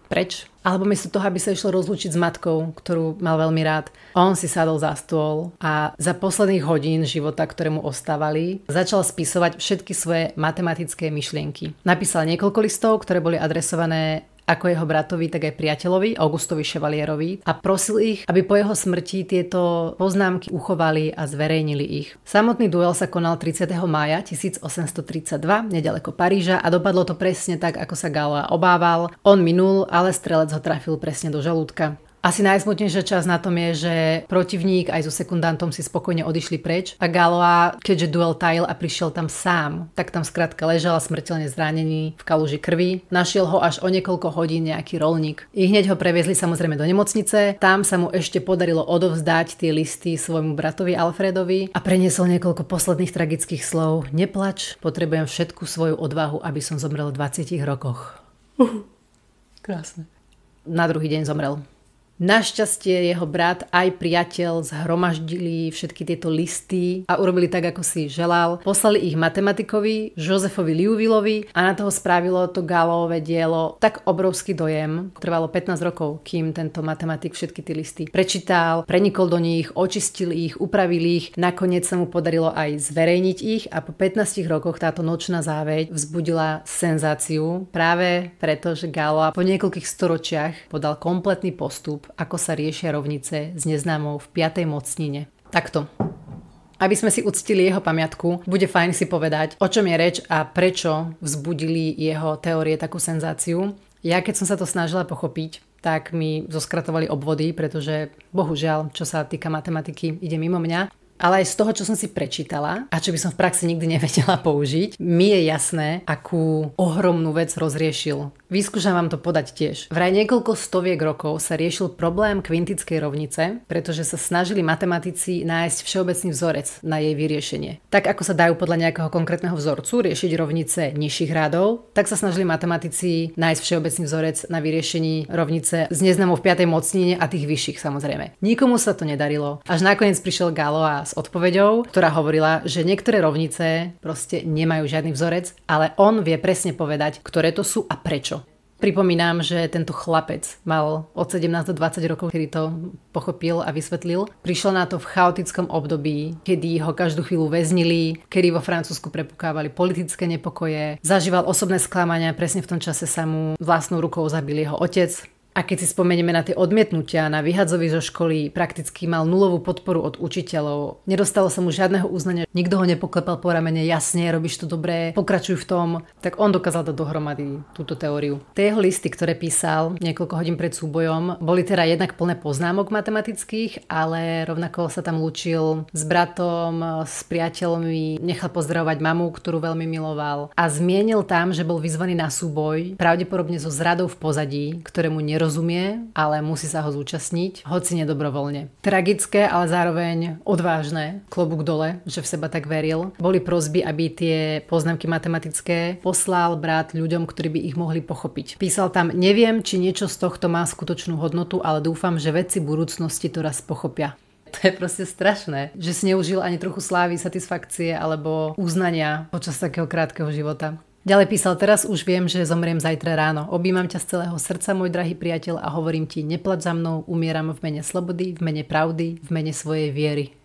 preč, alebo miesto toho, aby sa išlo rozlúčiť s matkou, ktorú mal veľmi rád, on si sadol za stôl a za posledných hodín života, ktoré mu ostávali, začal spisovať všetky svoje matematické myšlienky. Napísal niekoľko listov, ktoré boli adresované ako jeho bratovi, tak aj priateľovi, Augustovi Chevalierovi a prosil ich, aby po jeho smrti tieto poznámky uchovali a zverejnili ich. Samotný duel sa konal 30. mája 1832 nedaleko Paríža a dopadlo to presne tak, ako sa Galois obával. On minul, ale strelec ho trafil presne do žalúdka. Asi najsmutnejšia časť na tom je, že protivník aj so sekundantom si spokojne odišli preč a Galois, keďže duel tajil a prišiel tam sám, tak tam skrátka ležal smrteľne zranený v kaluži krvi. Našiel ho až o niekoľko hodín nejaký roľník. I hneď ho previezli samozrejme do nemocnice. Tam sa mu ešte podarilo odovzdať tie listy svojmu bratovi Alfredovi a preniesol niekoľko posledných tragických slov. Neplač, potrebujem všetku svoju odvahu, aby som zomrel v 20 rokoch. Krásne. Na druhý deň zomrel. Našťastie jeho brat aj priateľ zhromaždili všetky tieto listy a urobili tak, ako si želal. Poslali ich matematikovi, Josefovi Liouvilleovi a na toho spravilo to Galoisové dielo tak obrovský dojem. Trvalo 15 rokov, kým tento matematik všetky tie listy prečítal, prenikol do nich, očistil ich, upravil ich. Nakoniec sa mu podarilo aj zverejniť ich a po 15 rokoch táto nočná záveď vzbudila senzáciu práve preto, že Galois po niekoľkých storočiach podal kompletný postup, ako sa riešia rovnice s neznámou v 5. mocnine. Takto. Aby sme si uctili jeho pamiatku, bude fajn si povedať, o čom je reč a prečo vzbudili jeho teórie takú senzáciu. Ja keď som sa to snažila pochopiť, tak mi zoskratovali obvody, pretože bohužiaľ, čo sa týka matematiky, ide mimo mňa. Ale aj z toho, čo som si prečítala a čo by som v praxi nikdy nevedela použiť, mi je jasné, akú ohromnú vec rozriešil Vyskúšam vám to podať tiež. Vraj niekoľko stoviek rokov sa riešil problém kvintickej rovnice, pretože sa snažili matematici nájsť všeobecný vzorec na jej vyriešenie. Tak ako sa dajú podľa nejakého konkrétneho vzorcu riešiť rovnice nižších rádov, tak sa snažili matematici nájsť všeobecný vzorec na vyriešení rovnice s neznámou v 5. mocnine a tých vyšších samozrejme. Nikomu sa to nedarilo. Až nakoniec prišiel Galois s odpoveďou, ktorá hovorila, že niektoré rovnice proste nemajú žiadny vzorec, ale on vie presne povedať, ktoré to sú a prečo. Pripomínam, že tento chlapec mal od 17 do 20 rokov, kedy to pochopil a vysvetlil. Prišiel na to v chaotickom období, kedy ho každú chvíľu väznili, kedy vo Francúzsku prepukávali politické nepokoje, zažíval osobné sklamania, presne v tom čase sa mu vlastnou rukou zabil jeho otec. A keď si spomenieme na tie odmietnutia, na vyhadzovi zo školy, prakticky mal nulovú podporu od učiteľov. Nedostalo sa mu žiadneho uznania, nikto ho nepoklepal po ramene, jasne, robíš to dobre, pokračuj v tom. Tak on dokázal dať dohromady túto teóriu. Tie jeho listy, ktoré písal niekoľko hodín pred súbojom, boli teda jednak plné poznámok matematických, ale rovnako sa tam lúčil s bratom, s priateľmi, nechal pozdravovať mamu, ktorú veľmi miloval a zmienil tam, že bol vyzvaný na súboj, pravdepodobne so zradou v pozadí, ktorému nerozumie, ale musí sa ho zúčastniť, hoci nedobrovoľne. Tragické, ale zároveň odvážne, klobúk dole, že v seba tak veril. Boli prosby, aby tie poznámky matematické poslal brat ľuďom, ktorí by ich mohli pochopiť. Písal tam: neviem, či niečo z tohto má skutočnú hodnotu, ale dúfam, že vedci budúcnosti to raz pochopia. To je proste strašné, že si neužil ani trochu slávy, satisfakcie alebo uznania počas takého krátkeho života. Ďalej písal: teraz už viem, že zomriem zajtra ráno. Objímam ťa z celého srdca, môj drahý priateľ, a hovorím ti, neplač za mnou, umieram v mene slobody, v mene pravdy, v mene svojej viery.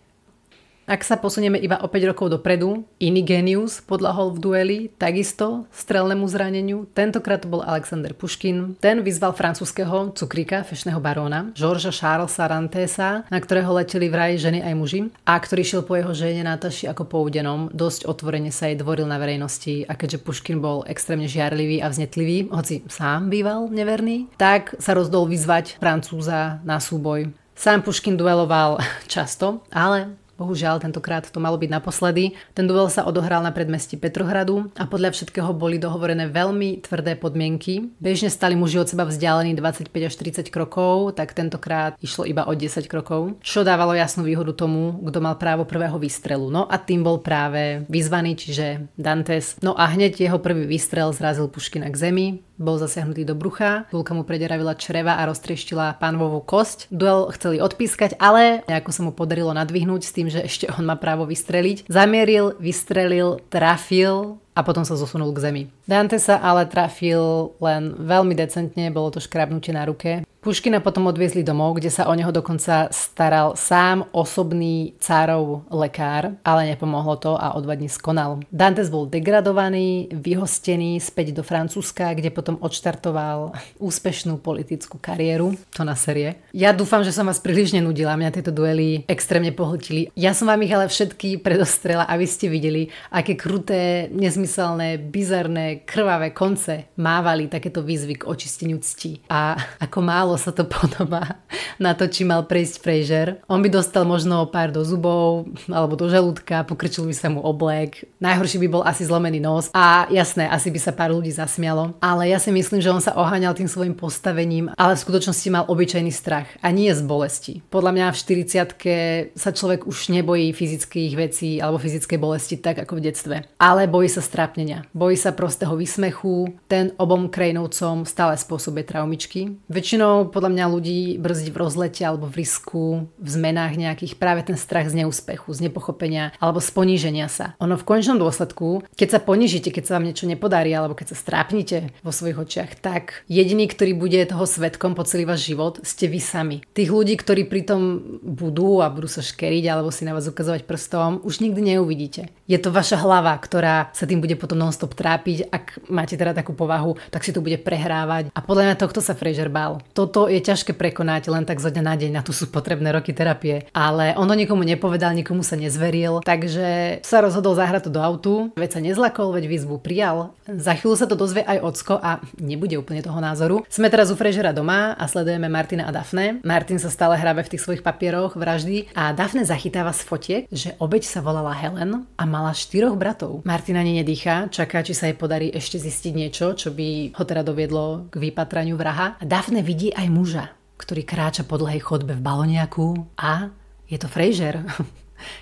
Ak sa posunieme iba o 5 rokov dopredu, iný génius podľahol v dueli, takisto strelnému zraneniu. Tentokrát to bol Alexander Puškin. Ten vyzval francúzskeho cukríka, fešného baróna, Georgesa Charlesa Rantesa, na ktorého leteli vraj ženy aj muži, a ktorý šiel po jeho žene Nataši ako po údenom. Dosť otvorene sa jej dvoril na verejnosti, a keďže Puškin bol extrémne žiarlivý a vznetlivý, hoci sám býval neverný, tak sa rozhodol vyzvať Francúza na súboj. Sám Puškin dueloval často, ale bohužiaľ, tentokrát to malo byť naposledy. Ten duel sa odohral na predmestí Petrohradu a podľa všetkého boli dohovorené veľmi tvrdé podmienky. Bežne stali muži od seba vzdialení 25 až 30 krokov, tak tentokrát išlo iba o 10 krokov, čo dávalo jasnú výhodu tomu, kto mal právo prvého výstrelu. No a tým bol práve vyzvaný, čiže Dantes. No a hneď jeho prvý výstrel zrazil Puškina k zemi. Bol zasiahnutý do brucha, kulka mu prederavila čreva a roztrieštila pánvovú kosť. Duel chceli odpískať, ale nejako sa mu podarilo nadvihnúť s tým, že ešte on má právo vystreliť. Zamieril, vystrelil, trafil a potom sa zosunul k zemi. Dante sa ale trafil len veľmi decentne, bolo to škrabnutie na ruke. Puškina potom odviezli domov, kde sa o neho dokonca staral sám osobný cárov lekár, ale nepomohlo to a o 2 dní skonal. Dantes bol degradovaný, vyhostený späť do Francúzska, kde potom odštartoval úspešnú politickú kariéru. To na série. Ja dúfam, že som vás príliš nenudila, mňa tieto duely extrémne pohltili. Ja som vám ich ale všetky predostrela, aby ste videli, aké kruté, nezmyselné, bizarné, krvavé konce mávali takéto výzvy k očisteniu cti. A ako málo sa to podobá na to, či mal prejsť Fraser. On by dostal možno pár do zubov alebo do žalúdka, pokrčil by sa mu oblek. Najhorší by bol asi zlomený nos a jasné, asi by sa pár ľudí zasmialo. Ale ja si myslím, že on sa oháňal tým svojim postavením, ale v skutočnosti mal obyčajný strach a nie z bolesti. Podľa mňa v 40-ke sa človek už nebojí fyzických vecí alebo fyzickej bolesti tak ako v detstve. Ale bojí sa strápnenia. Bojí sa prostého výsmechu. Ten obom krajnovcom stále spôsobuje traumičky. Väčšinou podľa mňa ľudí brzdí v rozlete alebo v risku, v zmenách nejakých práve ten strach z neúspechu, z nepochopenia alebo z poníženia sa. Ono v konečnom dôsledku, keď sa ponížite, keď sa vám niečo nepodarí alebo keď sa strápnite vo svojich očiach, tak jediný, ktorý bude toho svedkom po celý váš život, ste vy sami. Tých ľudí, ktorí pritom budú sa škeriť alebo si na vás ukazovať prstom, už nikdy neuvidíte. Je to vaša hlava, ktorá sa tým bude potom non-stop trápiť. Ak máte teda takú povahu, tak si to bude prehrávať. A podľa mňa tohto sa Fraser bál. Toto je ťažké prekonať len tak tak zo dňa na deň, na to sú potrebné roky terapie. Ale on to nikomu nepovedal, nikomu sa nezveril, takže sa rozhodol zahrať to do autu, veď sa nezlakol, veď výzvu prijal. Za chvíľu sa to dozvie aj ocko a nebude úplne toho názoru. Sme teraz u Frasera doma a sledujeme Martina a Daphne. Martin sa stále hrabe v tých svojich papieroch vraždy a Daphne zachytáva z fotiek, že obeť sa volala Helen a mala 4 bratov. Martin ani nedýcha, čaká, či sa jej podarí ešte zistiť niečo, čo by ho teda doviedlo k vypatraniu vraha. A Daphne vidí aj muža, ktorý kráča po dlhej chodbe v baloniaku a je to Fraser.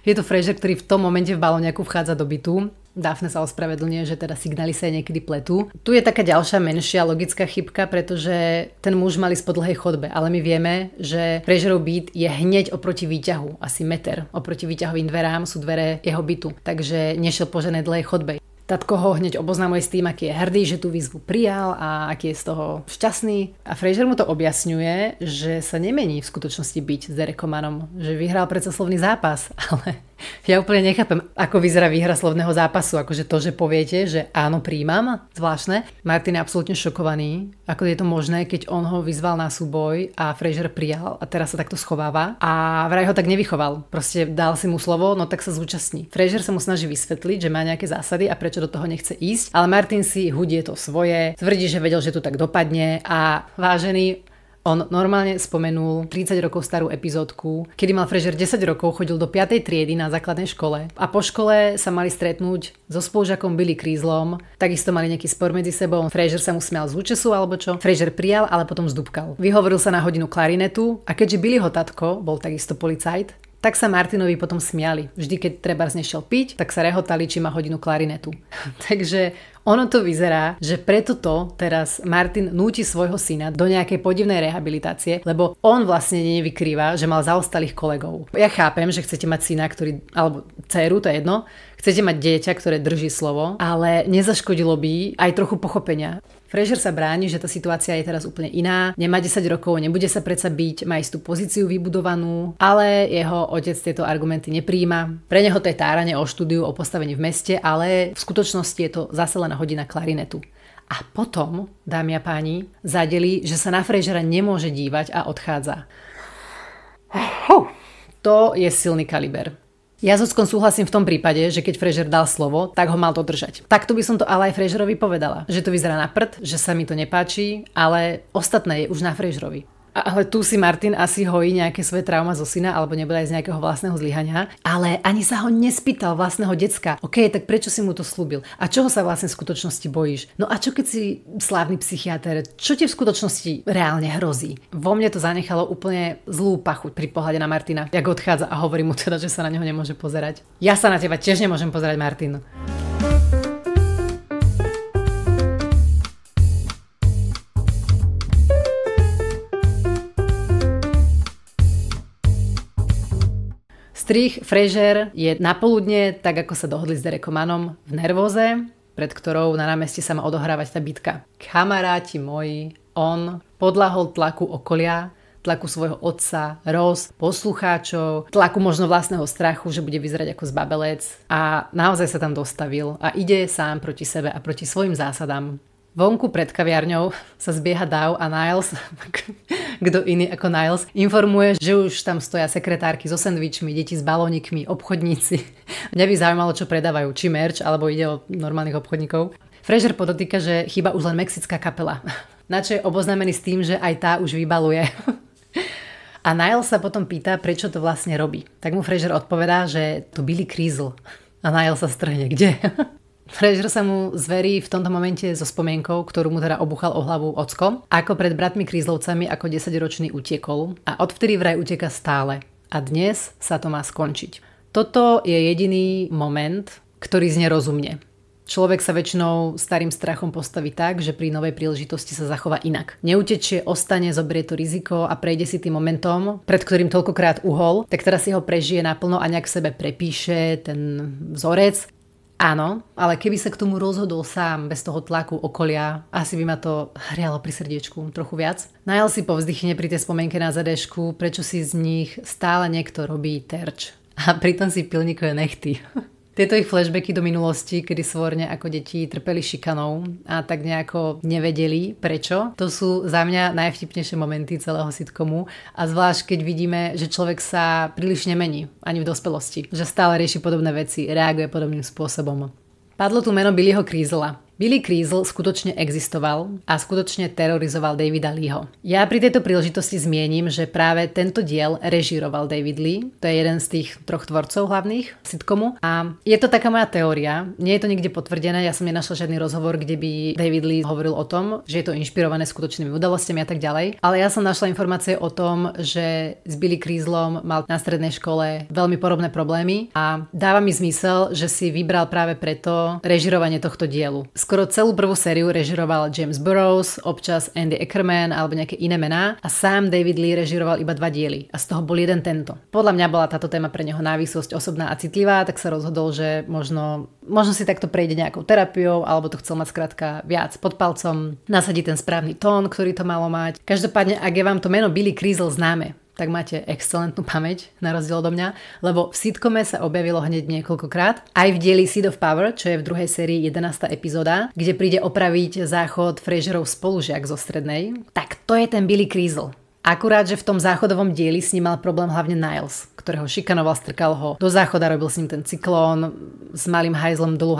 Je to Fraser, ktorý v tom momente v baloniaku vchádza do bytu. Daphne sa ospravedlňuje, že teda signály sa jej niekedy pletú. Tu je taká ďalšia menšia logická chybka, pretože ten muž mal ísť po dlhej chodbe, ale my vieme, že Fraserov byt je hneď oproti výťahu, asi meter. Oproti výťahovým dverám sú dvere jeho bytu, takže nešiel po žiadnej dlhej chodbe. Tatko ho hneď oboznámuje s tým, aký je hrdý, že tú výzvu prijal a aký je z toho šťastný. A Fraser mu to objasňuje, že sa nemení v skutočnosti byť s Derekom Mannom, že vyhral predsa slovný zápas, ale ja úplne nechápem, ako vyzerá výhra slovného zápasu, akože to, že poviete, že áno, príjmam, zvláštne. Martin je absolútne šokovaný, ako je to možné, keď on ho vyzval na súboj a Fraser prijal a teraz sa takto schováva a vraj ho tak nevychoval. Proste dal si mu slovo, no tak sa zúčastní. Fraser sa mu snaží vysvetliť, že má nejaké zásady a prečo do toho nechce ísť, ale Martin si hudie to svoje, tvrdí, že vedel, že to tak dopadne a vážený, on normálne spomenul 30 rokov starú epizódku, kedy mal Fraser 10 rokov, chodil do 5. triedy na základnej škole a po škole sa mali stretnúť so spolužiakom Billy Creaslom, takisto mali nejaký spor medzi sebou, Fraser sa mu smial z účesu alebo čo, Fraser prijal, ale potom zdúbkal. Vyhovoril sa na hodinu klarinetu a keďže Billyho tatko bol takisto policajt, tak sa Martinovi potom smiali. Vždy, keď trebárs nešiel piť, tak sa rehotali, či má hodinu klarinetu. Takže ono to vyzerá, že preto to teraz Martin núti svojho syna do nejakej podivnej rehabilitácie, lebo on vlastne nevykrýva, že mal zaostalých kolegov. Ja chápem, že chcete mať syna, ktorý, alebo dceru, to je jedno, chcete mať dieťa, ktoré drží slovo, ale nezaškodilo by aj trochu pochopenia. Fraser sa bráni, že tá situácia je teraz úplne iná, nemá 10 rokov, nebude sa predsa biť, má istú pozíciu vybudovanú, ale jeho otec tieto argumenty nepríjma. Pre neho to je táranie o štúdiu, o postavení v meste, ale v skutočnosti je to zase len hodina klarinetu. A potom, dámy a páni, zadeli, že sa na Frasera nemôže dívať a odchádza. To je silný kaliber. Ja s Ockom súhlasím v tom prípade, že keď Fraser dal slovo, tak ho mal dodržať. Takto by som to ale aj Fraserovi povedala. Že to vyzerá na prd, že sa mi to nepáči, ale ostatné je už na Fraserovi. Ale tu si Martin asi hojí nejaké svoje trauma zo syna alebo nebude aj z nejakého vlastného zlyhania, ale ani sa ho nespýtal vlastného decka. OK, tak prečo si mu to slúbil? A čoho sa vlastne v skutočnosti bojíš? No a čo keď si slávny psychiater? Čo ti v skutočnosti reálne hrozí? Vo mne to zanechalo úplne zlú pachuť pri pohľade na Martina, jak odchádza a hovorí mu teda, že sa na neho nemôže pozerať. Ja sa na teba tiež nemôžem pozerať, Martin. Strih Fraser je napoludne, tak ako sa dohodli s Derekom Mannom, v nervóze, pred ktorou na námestí sa má odohrávať tá bitka. Kamaráti moji, on podľahol tlaku okolia, tlaku svojho otca, Ross, poslucháčov, tlaku možno vlastného strachu, že bude vyzerať ako zbabelec a naozaj sa tam dostavil a ide sám proti sebe a proti svojim zásadám. Vonku pred kaviarňou sa zbieha Dav a Niles, kto iný ako Niles, informuje, že už tam stoja sekretárky so sendvičmi, deti s balónikmi, obchodníci. Mňa by zaujímalo, čo predávajú, či merch, alebo ide o normálnych obchodníkov. Fraser podotýka, že chýba už len mexická kapela. Načo je oboznámený s tým, že aj tá už vybaluje. A Niles sa potom pýta, prečo to vlastne robí. Tak mu Fraser odpovedá, že to Billy Creasl. A Niles sa strhne, kde? Fraser sa mu zverí v tomto momente so spomienkou, ktorú mu teda obuchal o hlavu ocko, ako pred bratmi Creaslovcami ako 10-ročný utiekol a odvtedy vraj uteka stále. A dnes sa to má skončiť. Toto je jediný moment, ktorý znie rozumne. Človek sa väčšinou starým strachom postaví tak, že pri novej príležitosti sa zachová inak. Neutečie, ostane, zoberie to riziko a prejde si tým momentom, pred ktorým toľkokrát uhol, tak teraz si ho prežije naplno a nejak v sebe prepíše ten vzorec. Áno, ale keby sa k tomu rozhodol sám, bez toho tlaku okolia, asi by ma to hrialo pri srdiečku trochu viac. Niles si povzdychne pri tej spomienke na ZDčku, prečo si z nich stále niekto robí terč. A pritom si pilníkuje nechty. Tieto ich flashbacky do minulosti, kedy svorne ako deti trpeli šikanou a tak nejako nevedeli prečo, to sú za mňa najvtipnejšie momenty celého sitcomu a zvlášť keď vidíme, že človek sa príliš nemení ani v dospelosti, že stále rieši podobné veci, reaguje podobným spôsobom. Padlo tu meno Billyho Creasela. Billy Creasel skutočne existoval a skutočne terorizoval Davida Leeho. Ja pri tejto príležitosti zmienim, že práve tento diel režíroval David Lee. To je jeden z tých troch tvorcov hlavných sitcomu. A je to taká moja teória. Nie je to nikde potvrdené. Ja som nenašla žiadny rozhovor, kde by David Lee hovoril o tom, že je to inšpirované skutočnými udalostiami a tak ďalej. Ale ja som našla informácie o tom, že s Billy Creaselom mal na strednej škole veľmi podobné problémy a dáva mi zmysel, že si vybral práve preto režírovanie tohto dielu. Skoro celú prvú sériu režiroval James Burrows, občas Andy Eckerman alebo nejaké iné mená a sám David Lee režiroval iba 2 diely a z toho bol jeden tento. Podľa mňa bola táto téma pre neho návisosť osobná a citlivá, tak sa rozhodol, že možno si takto prejde nejakou terapiou alebo to chcel mať skrátka viac pod palcom, nasadí ten správny tón, ktorý to malo mať. Každopádne, ak je vám to meno Billy Creasel známe, tak máte excelentnú pamäť, na rozdiel odo mňa, lebo v sitcome sa objavilo hneď niekoľkokrát. Aj v dieli Seed of Power, čo je v druhej sérii 11. epizóda, kde príde opraviť záchod Frasierov spolužiak zo strednej, tak to je ten Billy Creasel. Akurát, že v tom záchodovom dieli s ním mal problém hlavne Niles, ktorého šikanoval, strkal ho do záchoda, robil s ním ten cyklón, s malým hajzlom dolu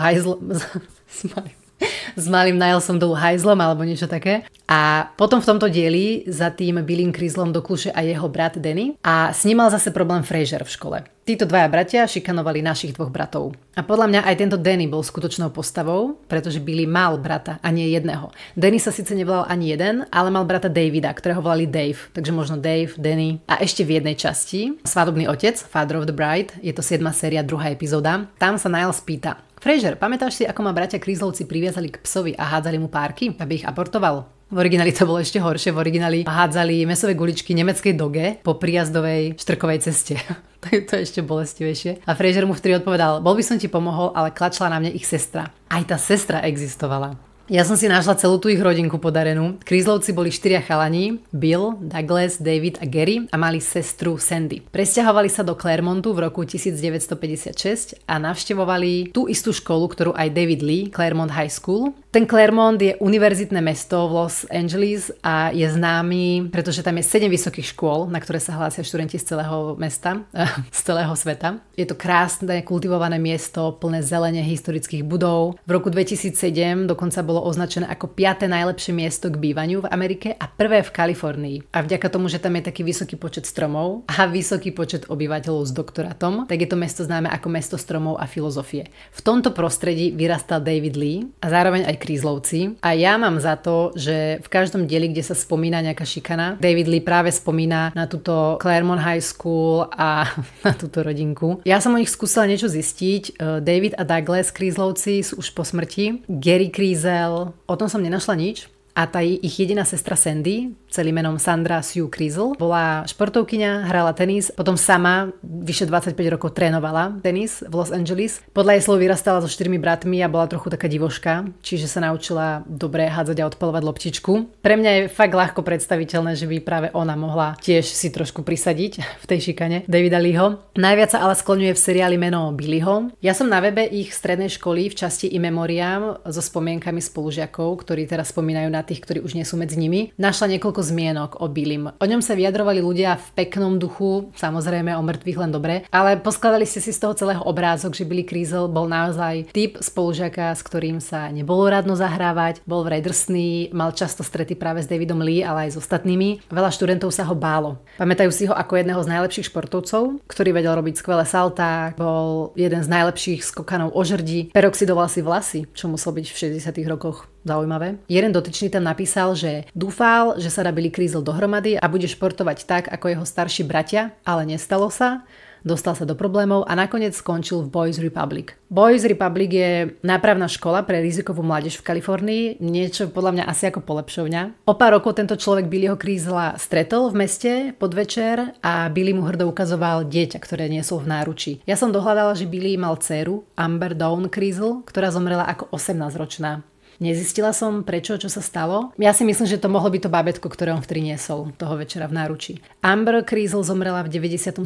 s malým Nilesom dolu hajzlom alebo niečo také. A potom v tomto dieli za tým Billym Creaselom dokluše aj jeho brat Danny a s ním mal zase problém Frasier v škole. Títo dvaja bratia šikanovali našich dvoch bratov. A podľa mňa aj tento Danny bol skutočnou postavou, pretože Billy mal brata a nie jedného. Danny sa síce nevolal ani jeden, ale mal brata Davida, ktorého volali Dave. Takže možno Dave, Danny. A ešte v jednej časti Svadobný otec, Father of the Bride, je to 7. séria, 2. epizóda. Tam sa Niles pýta: Frasier, pamätáš si, ako ma bratia Creaselovci priviazali k psovi a hádzali mu párky, aby ich aportoval? V origináli to bolo ešte horšie. V origináli hádzali mäsové guličky nemeckej doge po príjazdovej štrkovej ceste. To je ešte bolestivejšie. A Frasier mu vtedy odpovedal: bol by som ti pomohol, ale klačala na mne ich sestra. Aj tá sestra existovala. Ja som si našla celú tú ich rodinku podarenú. Creaselovci boli 4 chalani, Bill, Douglas, David a Gary a mali sestru Sandy. Presťahovali sa do Claremontu v roku 1956 a navštevovali tú istú školu, ktorú aj David Lee, Claremont High School. Ten Claremont je univerzitné mesto v Los Angeles a je známy, pretože tam je 7 vysokých škôl, na ktoré sa hlásia študenti z celého mesta, z celého sveta. Je to krásne, kultivované miesto, plné zelene historických budov. V roku 2007 dokonca bolo označené ako 5. najlepšie miesto k bývaniu v Amerike a 1. v Kalifornii. A vďaka tomu, že tam je taký vysoký počet stromov a vysoký počet obyvateľov s doktorátom, tak je to mesto známe ako mesto stromov a filozofie. V tomto prostredí vyrastal David Lee a zároveň aj Creaselovci. A ja mám za to, že v každom dieli, kde sa spomína nejaká šikana, David Lee práve spomína na túto Claremont High School a na túto rodinku. Ja som o nich skúsila niečo zistiť. David a Douglas Creaselovci sú už po smrti. Gary Creasel, o tom som nenašla nič. A tá ich jediná sestra Sandy, celým menom Sandra Sue Creasel, bola športovkyňa, hrala tenis, potom sama vyše 25 rokov trénovala tenis v Los Angeles. Podľa jej slov vyrastala so 4 bratmi a bola trochu taká divoška, čiže sa naučila dobre hádzať a odpalovať loptičku. Pre mňa je fakt ľahko predstaviteľné, že by práve ona mohla tiež si trošku prisadiť v tej šikane Davida Leeho. Najviac sa ale skloňuje v seriáli meno Billyho. Ja som na webe ich strednej školy v časti In Memoriam so spomienkami spolužiakov, ktorí teraz spomínajú na tých, ktorí už nie sú medzi nimi, našla niekoľko zmienok o Billym. O ňom sa vyjadrovali ľudia v peknom duchu, samozrejme o mŕtvych len dobre, ale poskladali ste si z toho celého obrázok, že Billy Creasel bol naozaj typ spolužiaka, s ktorým sa nebolo rádno zahrávať, bol vraj drsný, mal často strety práve s Davidom Lee, ale aj s ostatnými. Veľa študentov sa ho bálo. Pamätajú si ho ako jedného z najlepších športovcov, ktorý vedel robiť skvelé saltá, bol jeden z najlepších skokanov o žrdi, peroxidoval si vlasy, čo muselo byť v 60. rokoch zaujímavé. Jeden dotyčný tam napísal, že dúfal, že sa dá Billy Creasel dohromady a bude športovať tak, ako jeho starší bratia, ale nestalo sa. Dostal sa do problémov a nakoniec skončil v Boys Republic. Boys Republic je nápravná škola pre rizikovú mládež v Kalifornii, niečo podľa mňa asi ako polepšovňa. O pár rokov tento človek Billyho Creasela stretol v meste podvečer a Billy mu hrdo ukazoval dieťa, ktoré niesol v náručí. Ja som dohľadala, že Billy mal dcéru Amber Dawn Creasel, ktorá zomrela ako 18-ročná. Nezistila som prečo, čo sa stalo. Ja si myslím, že to mohlo byť to bábätko, ktoré on vtedy niesol toho večera v náručí. Amber Kreisel zomrela v 97.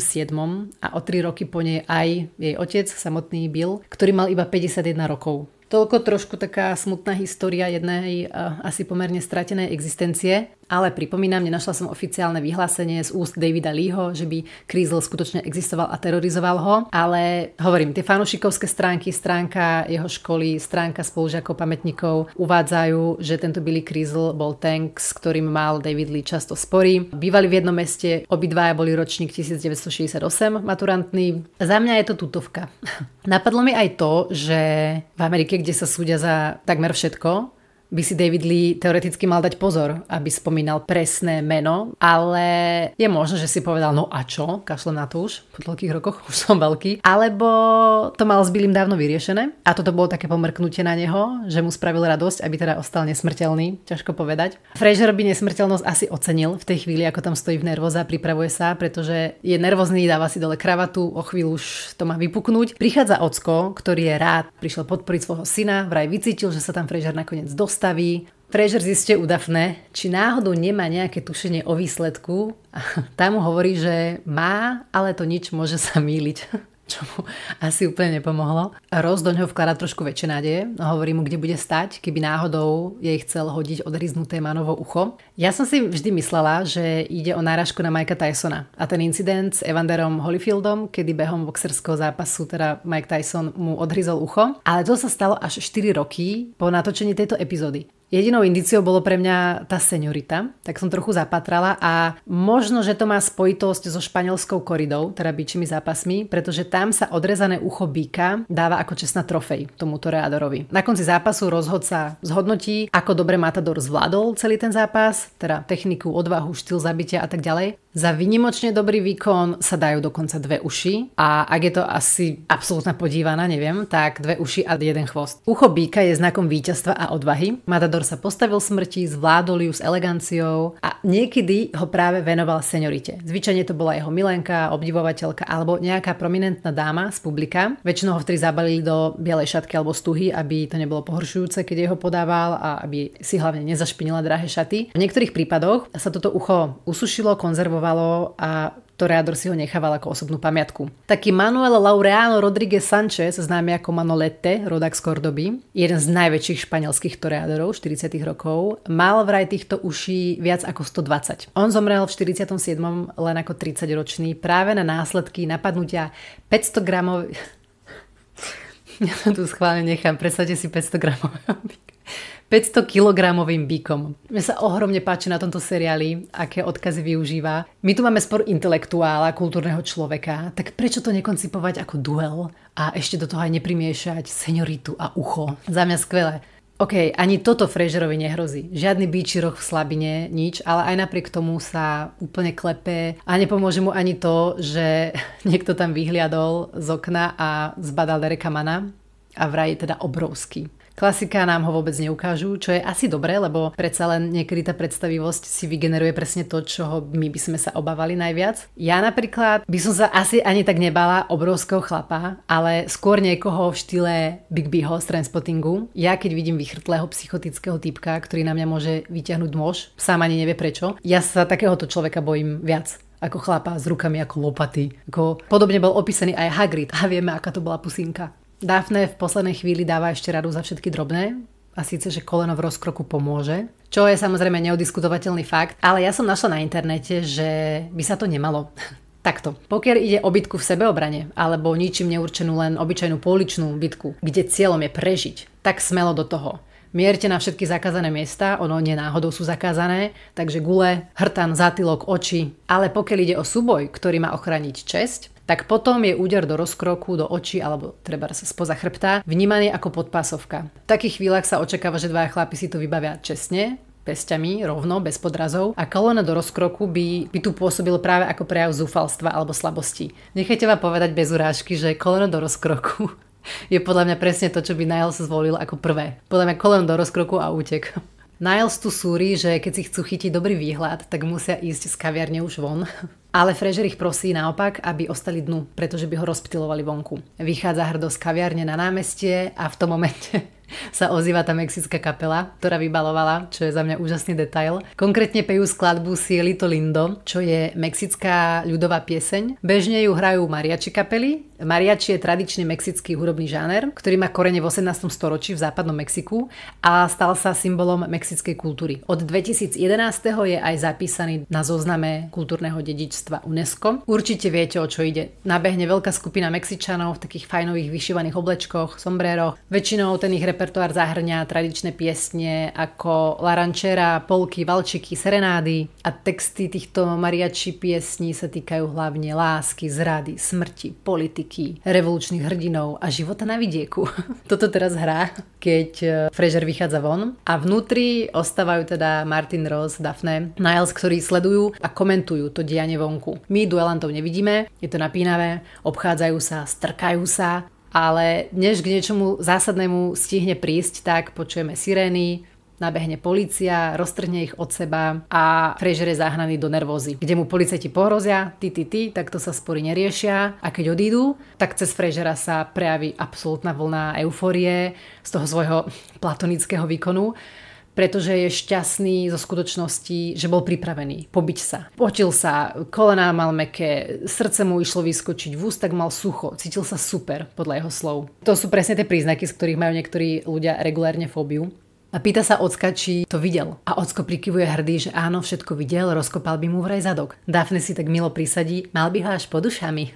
a o 3 roky po nej aj jej otec, samotný Bill, ktorý mal iba 51 rokov. Toľko trošku taká smutná história jednej asi pomerne stratenej existencie, ale pripomínam, nenašla som oficiálne vyhlásenie z úst Davida Leeho, že by Kreisel skutočne existoval a terorizoval ho, ale hovorím, tie fanúšikovské stránky, stránka jeho školy, stránka spolužiakov, pamätníkov uvádzajú, že tento Billy Kreisel bol ten, s ktorým mal David Lee často spory. Bývali v jednom meste, obidvaja boli ročník 1968 maturantný. Za mňa je to tutovka. Napadlo mi aj to, že v Amerike, kde sa súdia za takmer všetko, by si David Lee teoreticky mal dať pozor, aby spomínal presné meno, ale je možno, že si povedal, no a čo, kašlem na to už, po toľkých rokoch, už som veľký, alebo to mal s Billym dávno vyriešené a toto bolo také pomrknutie na neho, že mu spravil radosť, aby teda ostal nesmrteľný, ťažko povedať. Fraser by nesmrteľnosť asi ocenil v tej chvíli, ako tam stojí v nervóze a pripravuje sa, pretože je nervózny, dáva si dole kravatu, o chvíľu už to má vypuknúť. Prichádza ocko, ktorý je rád, prišiel podporiť svojho syna, vraj vycítil, že sa tam Fraser nakoniec dostaví. Fraser zistuje u Daphne, či náhodou nemá nejaké tušenie o výsledku. Tá mu hovorí, že má, ale to nič, môže sa mýliť. Čo mu asi úplne nepomohlo. Ross do ňoho vkladá trošku väčšie nádeje. Hovorí mu, kde bude stať, keby náhodou jej chcel hodiť odriznuté manovo ucho. Ja som si vždy myslela, že ide o náražku na Mikea Tysona. A ten incident s Evanderom Holyfieldom, kedy behom boxerského zápasu teda Mike Tyson mu odhryzol ucho. Ale to sa stalo až 4 roky po natočení tejto epizódy. Jedinou indíciou bolo pre mňa tá seniorita, tak som trochu zapatrala a možno, že to má spojitosť so španielskou koridou, teda bičími zápasmi, pretože tam sa odrezané ucho býka dáva ako čestná trofej tomuto toreadorovi. Na konci zápasu rozhodca zhodnotí, ako dobre Matador zvládol celý ten zápas, teda techniku, odvahu, štýl zabitia a tak ďalej. Za výnimočne dobrý výkon sa dajú dokonca 2 uši a ak je to asi absolútna podívaná, neviem, tak 2 uši a 1 chvost. Ucho býka je znakom víťazstva a odvahy. Matador sa postavil smrti, zvládol ju s eleganciou a niekedy ho práve venoval seniorite. Zvyčajne to bola jeho milenka, obdivovateľka alebo nejaká prominentná dáma z publika. Väčšinou ho vtedy zabalili do bielej šatky alebo stuhy, aby to nebolo pohoršujúce, keď jeho podával a aby si hlavne nezašpinila drahé šaty. V niektorých prípadoch sa toto ucho usušilo, konzervovalo a toreador si ho nechával ako osobnú pamiatku. Taký Manuel Laureano Rodríguez Sánchez, známy ako Manolete, rodák z Cordoby, jeden z najväčších španielských toreadorov 40. rokov, mal vraj týchto uší viac ako 120. On zomrel v 47. len ako 30-ročný práve na následky napadnutia 500 gramov... Ja to tu schválne nechám, predstavte si 500 gramov. 500 kilogramovým býkom. Mne sa ohromne páči na tomto seriáli, aké odkazy využíva. My tu máme spor intelektuála, kultúrneho človeka, tak prečo to nekoncipovať ako duel a ešte do toho aj neprimiešať senioritu a ucho? Za mňa skvelé. OK, ani toto Fraserovi nehrozí. Žiadny bíčí roh v slabine, nič, ale aj napriek tomu sa úplne klepe a nepomôže mu ani to, že niekto tam vyhliadol z okna a zbadal Dereka Mana a vraj je teda obrovský. Klasika nám ho vôbec neukážu, čo je asi dobré, lebo predsa len niekedy tá predstavivosť si vygeneruje presne to, čoho my by sme sa obávali najviac. Ja napríklad by som sa asi ani tak nebala obrovského chlapa, ale skôr niekoho v štýle Big Bho z Trainspottingu. Ja keď vidím vychrtlého psychotického typka, ktorý na mňa môže vyťahnuť nôž, sám ani nevie prečo, ja sa takéhoto človeka bojím viac ako chlapa s rukami ako lopaty. Podobne bol opísaný aj Hagrid a vieme, aká to bola pusinka. Daphne v poslednej chvíli dáva ešte radu za všetky drobné a síce, že koleno v rozkroku pomôže, čo je samozrejme neodiskutovateľný fakt, ale ja som našla na internete, že by sa to nemalo. Takto, pokiaľ ide o bitku v sebeobrane alebo ničím neurčenú len obyčajnú pouličnú bitku, kde cieľom je prežiť, tak smelo do toho. Mierte na všetky zakázané miesta, ono nenáhodou sú zakázané, takže gule, hrtan, zátylok, oči. Ale pokiaľ ide o súboj, ktorý má ochrániť česť, tak potom je úder do rozkroku, do očí alebo treba sa spoza chrbta vnímaný ako podpásovka. V takých chvíľach sa očakáva, že dvaja chlapi si to vybavia čestne, pesťami, rovno, bez podrazov a koleno do rozkroku by tu pôsobil práve ako prejav zúfalstva alebo slabosti. Nechajte ma povedať bez urážky, že koleno do rozkroku je podľa mňa presne to, čo by Niles zvolil ako prvé. Podľa mňa koleno do rozkroku a útek. Niles tu súri, že keď si chcú chytiť dobrý výhľad, tak musia ísť z kaviarne už von. Ale Fraser ich prosí naopak, aby ostali dnu, pretože by ho rozptylovali vonku. Vychádza hrdo z kaviarne na námestie a v tom momente sa ozýva tá mexická kapela, ktorá vybalovala, čo je za mňa úžasný detail. Konkrétne pejú skladbu Cielito Lindo, čo je mexická ľudová pieseň. Bežne ju hrajú mariachi kapely. Mariachi je tradičný mexický hudobný žáner, ktorý má korene v 18. storočí v západnom Mexiku a stal sa symbolom mexickej kultúry. Od 2011. je aj zapísaný na zozname kultúrneho dedičstva UNESCO. Určite viete, o čo ide. Nabehne veľká skupina Mexičanov v takých fajnových vyšívaných oblečkoch, sombréroch. Väčšinou ten ich repertoár zahrňa tradičné piesne ako La Ranchera, polky, valčiky, serenády a texty týchto mariachi piesní sa týkajú hlavne lásky, zrady, smrti, politiky, revolučných hrdinov a života na vidieku. Toto teraz hrá, keď Frasier vychádza von a vnútri ostávajú teda Martin, Ross, Daphne, Niles, ktorí sledujú a komentujú to dianie vonku. My duelantov nevidíme, je to napínavé, obchádzajú sa, strkajú sa, ale než k niečomu zásadnému stihne prísť, tak počujeme sirény, nabehne polícia, roztrhne ich od seba a Frasier je zahnaný do nervózy, kde mu policajti pohrozia, takto sa spory neriešia a keď odídu, tak cez Frasiera sa prejaví absolútna vlna eufórie z toho svojho platonického výkonu, pretože je šťastný zo skutočnosti, že bol pripravený pobiť sa. Potil sa, kolená mal mäkké, srdce mu išlo vyskočiť, v ústach mal sucho, cítil sa super, podľa jeho slov. To sú presne tie príznaky, z ktorých majú niektorí ľudia regulárne fóbiu. A pýta sa Ocka, či to videl. A Ocko prikyvuje hrdý, že áno, všetko videl, rozkopal by mu vraj zadok. Daphne si tak milo prisadí, mal by ho až pod ušami.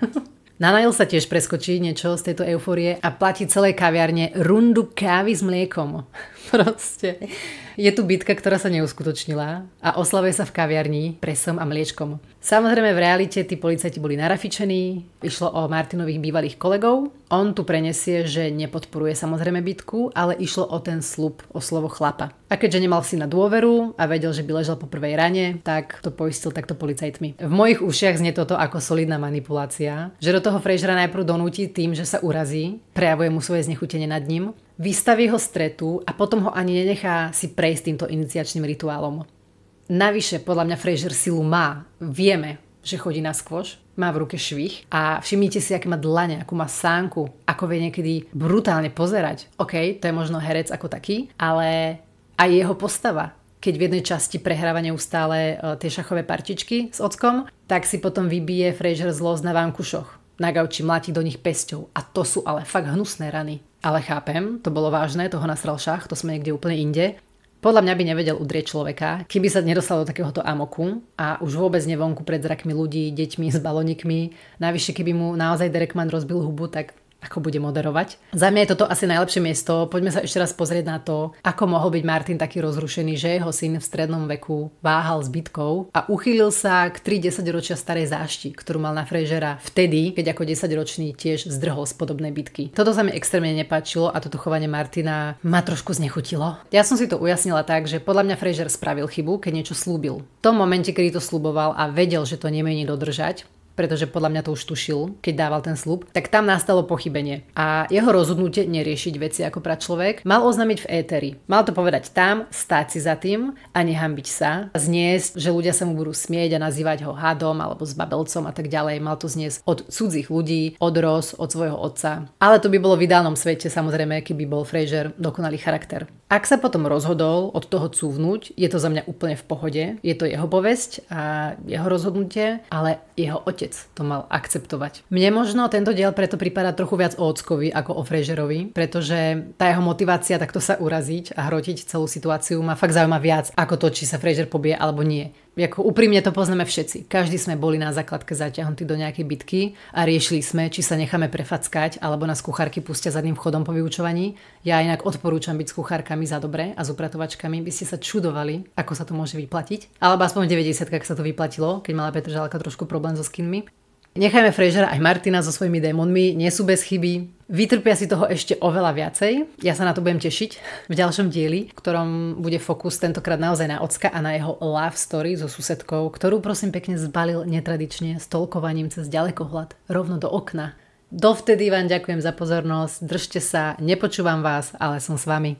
Na Niles sa tiež preskočí niečo z tejto eufórie a platí celej kaviarne rundu kávy s mliekom. Proste. Je tu bitka, ktorá sa neuskutočnila a oslavuje sa v kaviarni presom a mliečkom. Samozrejme v realite tí policajti boli narafičení, išlo o Martinových bývalých kolegov. On tu prenesie, že nepodporuje samozrejme bitku, ale išlo o ten sľub, o slovo chlapa. A keďže nemal v syna dôveru a vedel, že by ležal po prvej rane, tak to poistil takto policajtmi. V mojich ušiach znie toto ako solidná manipulácia, že do toho Frasiera najprv donúti tým, že sa urazí, prejavuje mu svoje znechutenie nad ním, vystaví ho stretu a potom ho ani nenechá si prejsť týmto iniciačným rituálom. Navyše, podľa mňa Frasier silu má. Vieme, že chodí na skvoš, má v ruke švih a všimnite si, aké má dlane, akú má sánku, ako vie niekedy brutálne pozerať. OK, to je možno herec ako taký, ale aj jeho postava. Keď v jednej časti prehráva neustále tie šachové partičky s Ockom, tak si potom vybije Frasier zlosť na vankušoch. Na gauči mláti do nich pesťou a to sú ale fakt hnusné rany. Ale chápem, to bolo vážne, toho nasral šach, to sme niekde úplne inde. Podľa mňa by nevedel udrieť človeka, keby sa nedostal do takéhoto amoku a už vôbec nevonku pred zrakmi ľudí, deťmi s balónikmi. Navyše, keby mu naozaj Derek Mann rozbil hubu, tak ako bude moderovať. Za mňa je toto asi najlepšie miesto. Poďme sa ešte raz pozrieť na to, ako mohol byť Martin taký rozrušený, že jeho syn v strednom veku váhal s bitkou a uchýlil sa k 10 ročia starej zášti, ktorú mal na Frasiera vtedy, keď ako 10-ročný tiež zdrhol z podobnej bitky. Toto sa mi extrémne nepáčilo a toto chovanie Martina ma trošku znechutilo. Ja som si to ujasnila tak, že podľa mňa Frasier spravil chybu, keď niečo slúbil. V tom momente, kedy to slúboval a vedel, že to nemieni dodržať, pretože podľa mňa to už tušil, keď dával ten sľub, tak tam nastalo pochybenie. A jeho rozhodnutie neriešiť veci ako pračlovek mal oznámiť v éteri. Mal to povedať tam, stáť si za tým a nehanbiť sa. Zniesť, že ľudia sa mu budú smieť a nazývať ho hadom alebo zbabelcom a tak ďalej. Mal to zniesť od cudzích ľudí, od Ross, od svojho otca. Ale to by bolo v ideálnom svete, samozrejme, keby bol Frasier dokonalý charakter. Ak sa potom rozhodol od toho cúvnuť, je to za mňa úplne v pohode. Je to jeho povesť a jeho rozhodnutie, ale jeho otec to mal akceptovať. Mne možno tento diel preto pripadá trochu viac o Ockovi ako o Frasierovi, pretože tá jeho motivácia takto sa uraziť a hrotiť celú situáciu ma fakt zaujíma viac ako to, či sa Frasier pobije alebo nie. Ako úprimne to poznáme všetci. Každý sme boli na základke zaťahnutí do nejakej bitky a riešili sme, či sa necháme prefackať alebo nás kuchárky pustia zadným vchodom po vyučovaní. Ja inak odporúčam byť s kuchárkami za dobre a s upratovačkami. By ste sa čudovali, ako sa to môže vyplatiť. Alebo aspoň v 90-kách sa to vyplatilo, keď mala Petržalka trošku problém so skinmi. Nechajme Frasiera aj Martina so svojimi démonmi, nie sú bez chyby. Vytrpia si toho ešte oveľa viacej. Ja sa na to budem tešiť v ďalšom dieli, v ktorom bude fokus tentokrát naozaj na Ocka a na jeho love story so susedkou, ktorú prosím pekne zbalil netradične stolkovaním cez ďalekohľad rovno do okna. Dovtedy vám ďakujem za pozornosť, držte sa, nepočúvam vás, ale som s vami.